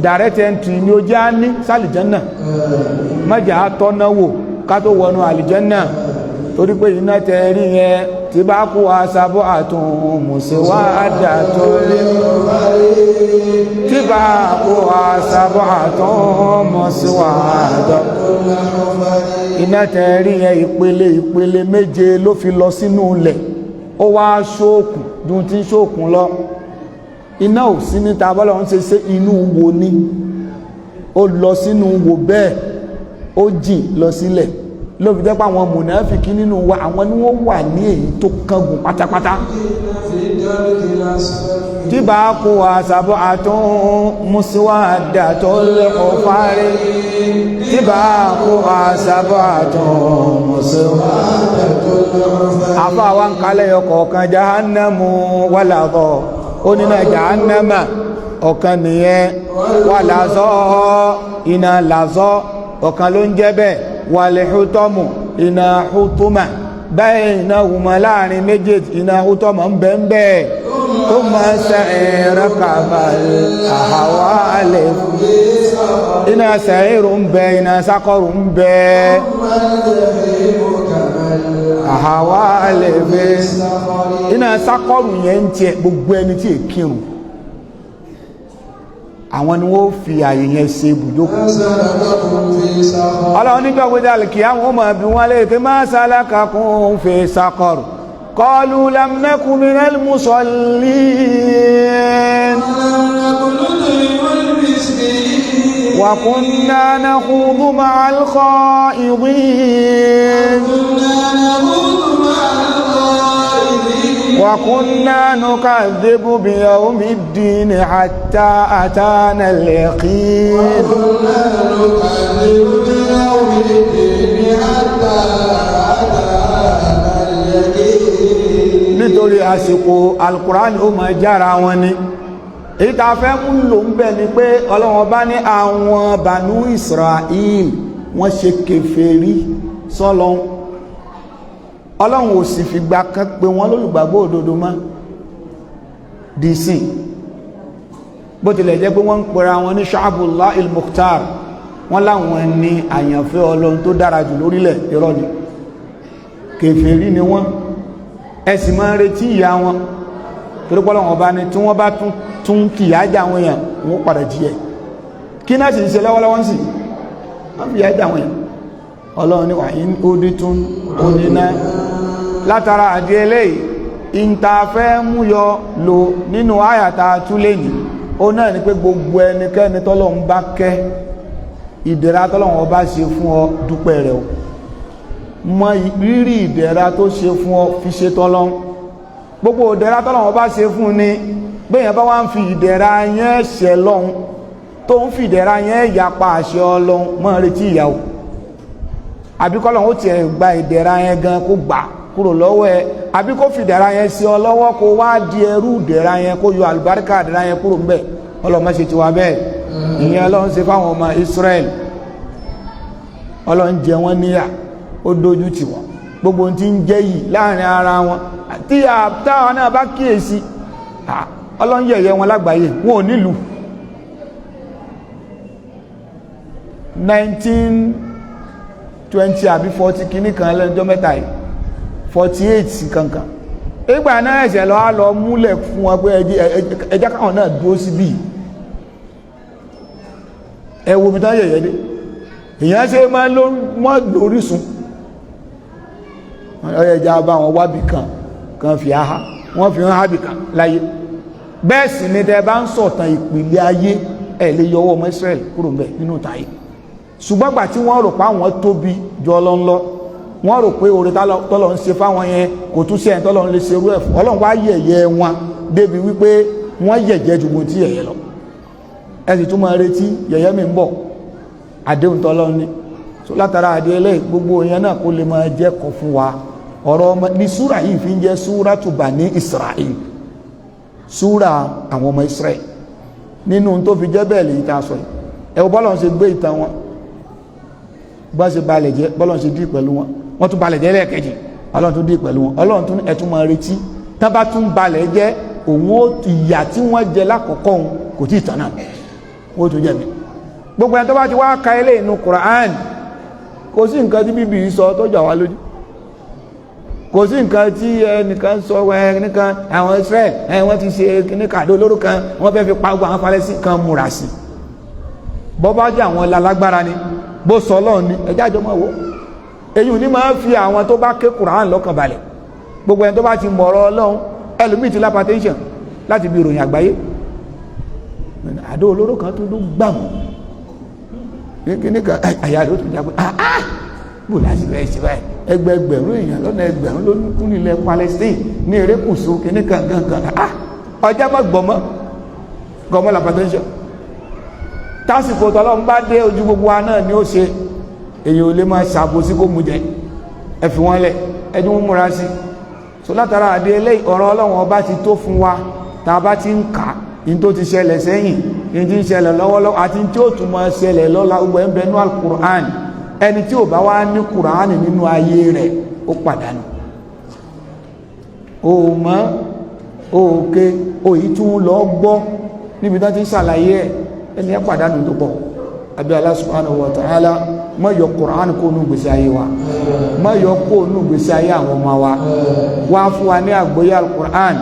direct entry ni ó já ní sálìjánà májà tọ́ná wò ká tó wọnú àlìjánà torí pé iná tẹ̀rí yẹn tí bá kú sab'atun muswadatul tí bá kú sab'atun muswadatul iná tẹ̀rí yẹn ìpele méje ló fi lọ sínú ilẹ̀ ó wá ṣókùn dùn tí ṣókùn lọ iná ò sí níta bọ́lọ̀ ń ṣe inú wo ní ó lọ sínú wo bẹ́ẹ̀ ó jìn lọ sílẹ̀ ló fi jẹ́ pé àwọn mùnáfìkí nínú wa àwọn ni wọ́n wà ní èyí tó kángun pátápátá tí bá kú sab'atun muswadatul hufari tí bá kú sab'atun muswadatul hufari àfáwà ń kalẹ̀ ọkọ̀ọ̀kan jahannamu walazọ ó nínú jahannama ọ̀kan nìyẹn wà lázọ́ iná lázọ́ ọ̀kan ló ń jẹ́ bẹ́ẹ̀ wà lè hútọ́mù iná hútọ́mà baynahuma láàrin méjèèjì iná hútọ́mà ń bẹ́ ń bẹ́ẹ̀ tó máa sa'ira kamal ahawale iná sa'iru ń bẹ iná sakọrù ń bẹ ahawale bẹ iná sakọrù yẹn ń tiẹ̀ gbogbo ẹni tí èkírun àwọn ni wọ́n fi àyè yẹn ṣe ibùjókòó ọlọ́run nígbà gbéjà kí àwọn ọmọ ẹbí wọn lè pé ma salakakum fi saqar qalu lam naku minal musallin wa kunna nakhudu ma'al kha'idin وكنا نكذب بيوم الدين حتى أتانا اليقين nítorí àsìkò Al-Qur'an ó máa jára wọn ni èyí tá fẹ́ mú lò ń bẹ̀ ni pé Ọlọ́run bá ní àwọn Banu Israel wọ́n ṣe kèfèrí sọ́lọ́run Ọlọ́run ò sì fìgbà kan pé wọ́n lólùgbàgbọ́ òdodo mọ́ dìísìn bó tilẹ̀ jẹ́ pé wọ́n ń pera wọn ní Sha'bullah il-Mukhtar wọ́n láwọn ní àyànfẹ́ Ọlọ́run tó dára jù lórílẹ̀ irọ́ ni kèfèrí ni wọ́n ẹ sì máa ń retí ìyà wọn torí pé Ọlọ́run ọba ni tí wọ́n bá tún kìyà já àwọn èèyàn wọ́n padà jí ẹ̀ kí náà sì ń ṣe lọ́wọ́lọ́wọ́ sí wọ́n fi ìyà já àwọn èèyàn ọlọ́run ní wà in uditun udina látara àdí eléyìí ìntàfẹ́ mú yọ lò nínú àyàtà túlé ní ó náà ní pé gbogbo ẹnikẹ́ni tọ́lọ́run bá kẹ́ ìdẹ̀ra tọ́lọ́run ọba ṣe fún ọ dúpẹ́ rẹ̀ o mọ rírì ìdẹ̀ra tó ṣe fún ọ fi ṣe tọ́lọ́run gbogbo ìdẹ̀ra tọ́lọ́run ọba ṣe fún ni bẹ́yẹn bá wá ń fi ìdẹ̀ra yẹn ṣẹ̀ lọ́hun tó ń fi ìdẹ̀ra yẹn yapa àṣẹ Ọlọ́hun mọ́ retí ìyàwó àbí kọ́lọ́hun ó tiẹ̀ gba ìdẹ̀ra yẹn gan kó gbà kúrò lọ́wọ́ ẹ àbí kó fi ìdẹ̀ra yẹn sí ọ lọ́wọ́ kó wá di ẹrú ìdẹ̀ra yẹn kó yọ àlùbáríkà ìdẹ̀ra yẹn kúrò ńbẹ̀ Ọlọ́hun má ṣe tiwa bẹ́ẹ̀ ìyẹn Ọlọ́hun ṣe fáwọn ọmọ Israel Ọlọ́hun jẹ wọ́n níyà ó dójú tì wọ́n gbogbo ohun tí ń jẹ́ yìí láàrin ara wọn tí àtàwọn náà bá kíyèsí Ọlọ́hun yẹ̀yẹ́ wọn lágbàáyé wọn ò nílùú 1920 àbí 40 kìíní kan lẹ́jọ́ mẹ́ta yìí 48 kankan ìgbà náà ẹ̀ṣẹ̀ lọ múlẹ̀ fún wọn pé ẹjá káwọn náà dúró sí bí ẹwọ mi tán yẹ̀yẹ́ dé èyàn ṣe máa mọ́ lórísun ẹjá bá wọn wábì kan fi áhá wọ́n fi hàn ábì kan láyé bẹ́ẹ̀ sì ni tẹ́ bá ń sọ̀tàn ìpìlẹ̀ ayé ẹ̀ lè yọwọ́ ọmọ Israẹli kúrò ńbẹ̀ nínú tàyé ṣùgbọ́n gbà tí wọ́n rò pé àwọn tóbi jọ Ọlọ́run lọ wọ́n rò pé oore tọ́lọ̀ ń ṣe fáwọn yẹn kò tún ṣe ẹ̀ tọ́lọ̀ ń lè ṣerú ẹ̀ fún Ọlọ́run wá yẹ̀yẹ́ wọn débi wípé wọ́n yẹ̀jẹ́ ju gbogbo tí yẹ̀yẹ́ lọ ẹ sì tún máa retí yẹ̀yẹ́ mi ń bọ̀ àdéhùn tọ́lọ́run ní so látara àdé ẹlẹ́yìn gbogbo yẹn náà kó lè máa jẹ́ kọ́ fún wa ọ̀rọ̀ ọmọ ní súrà yìí fi ń jẹ́ súratu Bani Israel súrà àwọn ọmọ Israel nínú tó fi jẹ́ bẹ́ẹ̀ lèyí tá a sọ yìí ẹ wo bọ́lọ̀ ń ṣe gbé ìtàn wọn bá ṣe balẹ̀ jẹ́ bọ́lọ̀ ń ṣe dí pẹ̀lú wọn wọ́n tún balẹ̀ jẹ́ lẹ́ẹ̀kejì Ọlọ́run tún dí pẹ̀lú wọn Ọlọ́run tún ẹ̀tún máa retí tán bá tún balẹ̀ jẹ́ òun ó ìyà tí wọ́n jẹ lákọ̀ọ́kọ́ òun kò tí ì tán náà ó tún jẹ́ mi gbogbo ẹni tó bá ti wá ka ilé inú Qur'an kò sí nǹkan tí bíbí sọ tó jà wá lójú kò sí nǹkan tí ẹnìkan sọ ẹnìkan àwọn Israel wọ́n ti ṣe kíníkàdó lóró kan wọ́n fẹ́ fi pa gbogbo àwọn Palẹ́sìn kan múra sí bọ́ bá jẹ́ àwọn lálágbára ni bó sọ Ọlọ́run ni ẹjá jọ mọ́ wo èyí ní máa ń fi àwọn tó bá ké Qur'an lọ́kàn balẹ̀ gbogbo ẹni tó bá ti mọ̀rọ̀ Ọlọ́run ẹlòmíì ti lápàtẹ́ńṣàn láti bí ìròyìn àgbáyé àdó olóró kan tó ló gbàmù kíníkan àyà rẹ̀ ó tún jágbé bò láti bẹ̀rẹ̀ sí báyìí ẹgbẹ̀rún èèyàn lọ́nà ẹgbẹ̀rún ló kú nílẹ̀ Palestine ní erékùsù kíníkan gangan ọjà má gbọmọ lápàtẹ́ńṣàn tásìkò tọ́lọ́run bá dé ojú gbogbo wa náà ni ó ṣe èyí ò lè máa ṣàbòsí kó mú jẹ ẹ fi wọ́n lẹ̀ ẹni wọ́n múra sí so látara àdé eléyìí ọ̀rọ̀ Ọlọ́run ọba ti tó fún wa tá a bá ti ń kà ní tó ti ṣẹlẹ̀ sẹ́yìn ní ti ń ṣẹlẹ̀ lọ́wọ́lọ́wọ́ àti tí ó tún máa ṣẹlẹ̀ lọ́la gbogbo ẹ̀ ń bẹ nínú al-Qur'an ẹni tí ò bá wá ní Qur'an nínú ayé rẹ̀ ó pàdánù òmọ́ òkè òyí tún lọ gbọ́ níbi tó ti ń ṣàlàyé ẹ̀ ẹni ẹ pàdánù tó pọ̀ àbí Allah subhanahu wa ta'ala má yọ Qur'an kó nù gbèsè ayé wa má yọ kó nù gbèsè ayé àwọn ọmọ wa wá fún wa ní àgbóyé al-Qur'an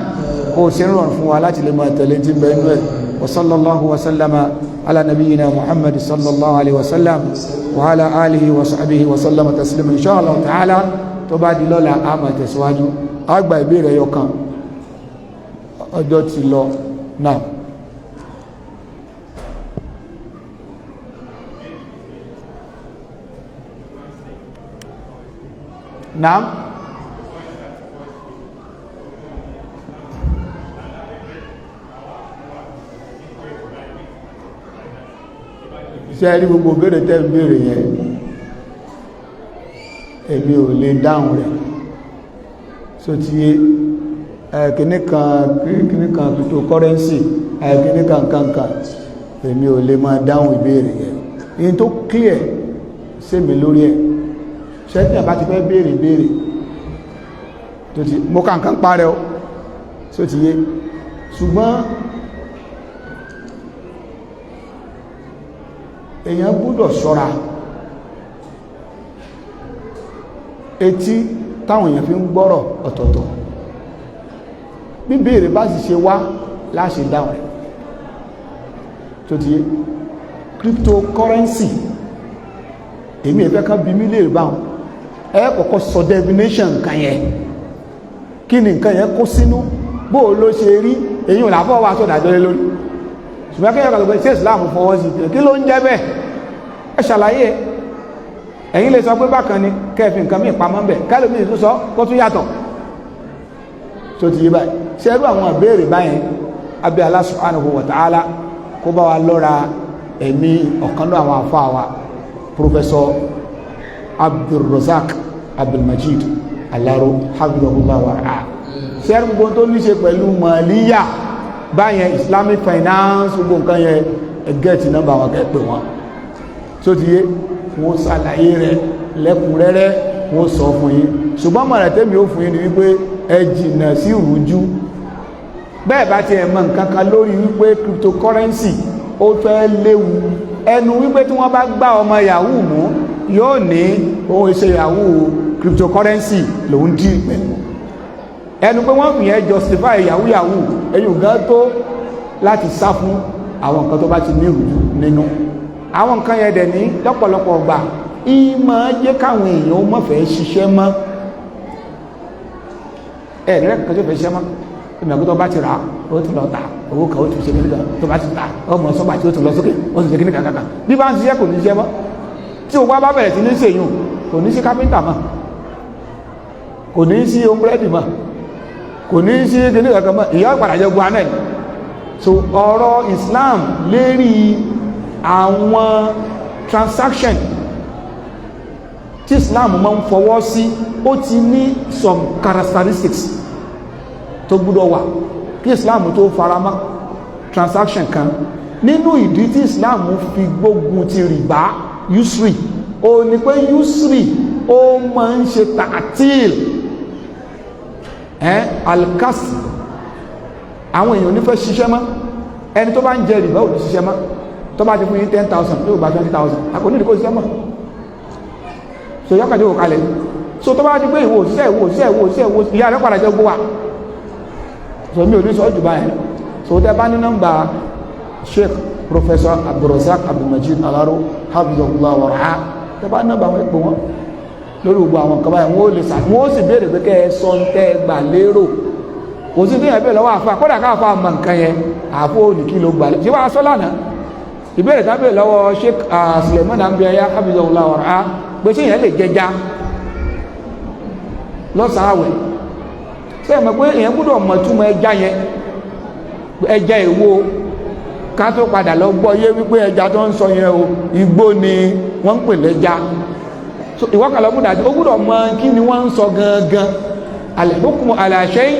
kó o ṣe ń rọrùn fún wa láti lè máa tẹ̀lé tí bẹ́ẹ̀ nú ẹ̀ wa sallallahu wa sallama ala nabiyyina Muhammad sallallahu alaihi wa sallam wa ala alihi wa sahbihi wa sallama taslima insha Allah ta'ala tó bá di lọ́la a máa tẹ̀síwájú àgbà ìbéèrè yọkan ọjọ́ ti lọ náà. Naam. Ṣé rí gbogbo béèrè tẹ́ béèrè yẹn èmi ò lè dáhùn rẹ̀ so ti kìníkan cryptocurrency kìníkan kankan èmi ò lè máa dáhùn ìbéèrè yẹn in tó clear sí mi lórí ẹ̀ ṣẹ́tí àbá ti fẹ́ béèrè tó ti mọ́ kàǹkàn parẹ́ ọ só ti yé ṣùgbọ́n èyàn gbọ́dọ̀ ṣọ́ra etí táwọn èèyàn fi ń gbọ́rọ̀ ọ̀tọ̀ọ̀tọ̀ bí béèrè bá sì ṣe wá láṣẹ dáhùn rẹ̀ tó ti yé cryptocurrency èmi ìfẹ́ kan bí mílíọ̀nù báwọn ẹ kọ́kọ́ sọ definition nǹkan yẹn kí ni nǹkan yẹn kó sínú bó o ló ṣe rí èyí ò láfọ́ wa sọ̀dà jọlé lórí ṣùgbọ́n kí ẹ̀kọ́ ṣe Islam fọwọ́ sí kí ló ń jẹ́ bẹ́ẹ̀ ẹ ṣàlàyé ẹ̀yin lè sọ pé bákan ni kẹfì nǹkan mí pamọ́ bẹ̀ kẹlòmí ìlú sọ kó tún yàtọ̀ tó ti yé báyìí ṣe ẹrú àwọn ìbéèrè báyẹn abẹ́ Allah subhanahu wa ta'ala kó bá wa lọ́ra ẹ̀mí ọ̀kan náà àwọn afọ àwa Professor Abdulrazak Abdulmajid Alaro hafidhahullah wa ra'a ṣe ẹrú gbogbo tó ní ṣe pẹ̀lú mọ̀líyà báyẹn Islamic finance gbogbo nǹkan yẹn ẹgẹ́ ti nọ́mbà wọn kẹ́ pè wọ́n tó ti yé wọ́n ṣàlàyé rẹ̀ lẹ́kùnrẹ́rẹ́ wọ́n sọ fún yín ṣùgbọ́n mọ̀rẹ̀ tẹ́mi ó fún yín ni wípé ẹ jìnnà sí ìrújú bẹ́ẹ̀ bá ti ẹ̀mọ̀ nǹkan kan lórí wípé cryptocurrency ó fẹ́ léwu ẹnu wípé tí wọ́n bá gbá ọmọ yahoo mú yóò ní ohun iṣẹ́ yahoo cryptocurrency lòun dí pẹ̀lú ẹnu pé wọ́n fìyẹn justify yahoo yahoo ẹ̀yìn gan tó láti sá fún àwọn nǹkan tó bá ti ní ìrújú nínú àwọn nǹkan yẹn dẹ̀ ní lọ́pọ̀lọpọ̀ ọgbà ìmọ̀ jẹ́ káwọn èèyàn má fẹ́ ṣiṣẹ́ mọ́ ẹ̀ nílẹ̀ kankan tó fẹ́ ṣiṣẹ́ mọ́ ìmọ̀ ẹ̀kọ́ tó bá ti rà ó ti lọ tà owó kan ó ti ṣe kíníkan tó bá ti tà ọmọ sọ́gbà tí ó ti lọ sókè ó ti ṣe kíníkan kankan bí bá ń ṣiṣẹ́ kò ní ṣiṣẹ́ mọ́ tí o bá bẹ̀rẹ̀ sí ní ṣèyún kò ní sí kápẹ́ńtà mọ́ kò ní sí ombrẹ́dì mọ́ kò ní sí kíníkan kankan mọ́ ìyá ìpàdà jẹ́ gbọ́ anẹ́ so ọ̀rọ̀ Islam lérí àwọn transaction tí Islam máa ń fọwọ́ sí ó ti ní some characteristics tó gbọ́dọ̀ wà kí Islam tó faramọ́ transaction kan nínú ìdí tí Islam fi gbógun ti rìbá usury ó ní pé usury ó máa ń ṣe tààtìl alkas àwọn èèyàn onífẹ́ ṣiṣẹ́ mọ́ ẹni tó bá ń jẹ rìbá ò ní ṣiṣẹ́ mọ́ tó bá ti fún yín 10,000 yóò gba 20,000 àkóní ìdíkò ṣiṣẹ́ mọ́ so yọ́kàdé wò kalẹ̀ so tó bá ti pé ìwò òṣìṣẹ́ ìyá rẹ̀ padà jẹ́ gbówà so mi ò ní sọ jù báyìí so tẹ́ bá ní nọ́mbà Sheikh Professor Abdulrazak Abdulmajid Alaro hafizahullah wa ra'a tẹ́ bá nọ́mbà wọn ipò wọn lórí gbogbo àwọn kan báyìí wọ́n ó sì béèrè pé kẹ́ ẹ sọ ń tẹ́ gbà lérò kò sí téèyàn bẹ́ẹ̀ lọ́wọ́ àfa kódà káfa mọ̀ nǹkan yẹn àfọ òní kí ló gbà lé ṣé wàá sọ lánàá ìbéèrè tábìlì lọ́wọ́ Sheikh Suleiman Ambiya hafizahullah wa ra'a pé ṣé èèyàn lè jẹja lọ́sàn-án àwẹ̀ ṣé ẹ mọ̀ pé èèyàn gbọ́dọ̀ mọ̀ túmọ̀ ẹja yẹn ẹja èwo ká tó padà lọ gbọ́ yé wípé ẹja tó ń sọ yẹn o igbó ni wọ́n ń pè lẹ́ja so ìwọ́kàlọ́ gbọ́dọ̀ àti ó gbọ́dọ̀ mọ̀ kí ni wọ́n ń sọ gangan al-hukmu ala shay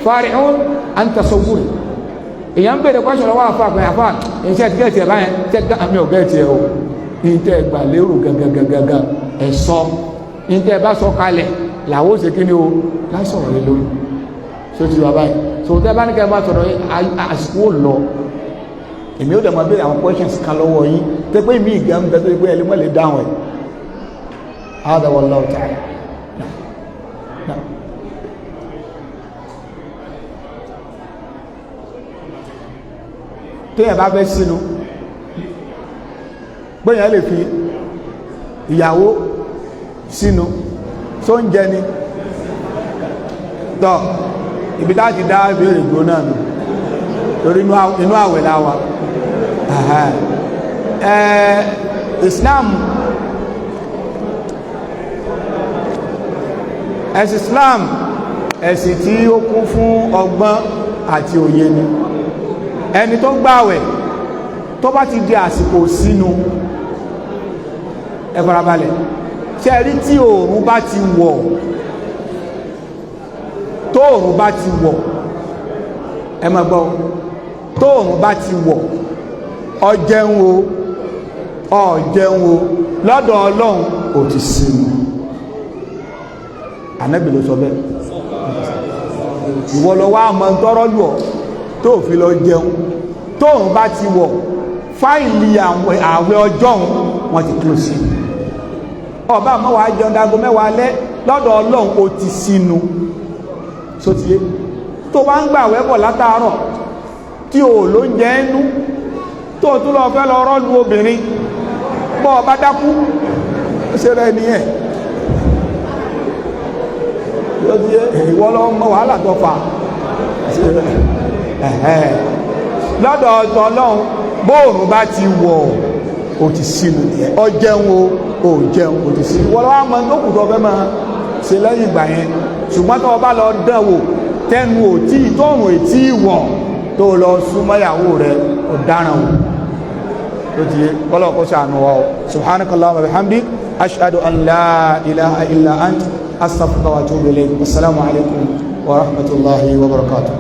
fari'un an tasawwur èèyàn ń bèèrè kwẹ́sọ̀ lọ́wọ́ àfà pé àfà iṣẹ́ ti gẹ́ẹ̀tì ẹ̀ báyẹn tẹ́ àmì ò gẹ́ẹ̀tì ẹ̀ o ìtẹ́ ẹgbà lérò gangan ẹ̀sọ́ ìtẹ́ bá sọ kalẹ̀ làwọ́ ó ṣe kí ni o lásọ̀rọ̀ lé lórí so ti wà báyìí so tẹ́ bá ní kẹ́ bá sọ̀rọ̀ àsìkò lọ èmi ó dẹ̀ mọ́ bí àwọn questions kan lọ́wọ́ yín tẹ́ pé mi ìgbà ń bẹ tó pé ẹlẹ́mọ̀ lè dáhùn ẹ̀ hādhā wallāhu ta'ālā téèyàn bá fẹ́ sínú gbéyàn lè fi ìyàwó sínú tó ń jẹ ni tọ́ ibi tá ti dá ìbéèrè gbóná nù torí inú àwẹ̀ láwa Islam ẹ̀sìn Islam ẹ̀sìn tí ó kún fún ọgbọ́n àti òye ni ẹni tó gbààwẹ̀ tó bá ti di àsìkò sínú ẹ farabalẹ̀ tí ẹ rí tí oòrùn bá ti wọ̀ tó oòrùn bá ti wọ̀ ẹ má gbọ́ tó oòrùn bá ti wọ̀ ó jẹun o lọ́dọ̀ Ọlọ́run ò ti sínú Ànábì ló sọ bẹ́ẹ̀ ìwọ lọ wá mọ́ ń tọ́rọ́ lù ọ́ tó fi lọ jẹun tóun bá ti wọ̀ fáìlì àwẹ̀ ọjọ́ wọn ti close ọba mọ́wàá jẹun dago mẹ́wàá alẹ́ lọ́dọ̀ Ọlọ́run ó ti sínú sótíyé tó bá ń gbà wẹ́bọ̀ látàárọ̀ tí ò ló ń jẹ ẹnu tó tún lọ fẹ́ lọ rọ́lù obìnrin bọ́ ọba dákú ṣe rẹ̀ ní ẹ̀ ìwọ lọ mọ wàhálà tó fà lọ́dọ̀ ọ̀tọ̀ Ọlọ́run bóòrùn bá ti wọ̀ ó ti sínú nìyẹn ọ jẹun ó jẹun ó ti sínú wọ́n lọ́wọ́ mọ́ tó kù tó fẹ́ máa ṣe lẹ́yìn ìgbà yẹn ṣùgbọ́n tó bá lọ dánwò tẹnu ò tí tóòrùn ètí ìwọ̀ tó lọ súnmọ́yàwó rẹ̀ ọ̀daràn wò ló ti yé kọ́lọ̀ kó ṣàánú wa subhanakallahumma wa bihamdik ashhadu an la ilaha illa ant astaghfiruka wa atubu ilayk. Assalamu alaikum wa rahmatullahi wa barakatuh.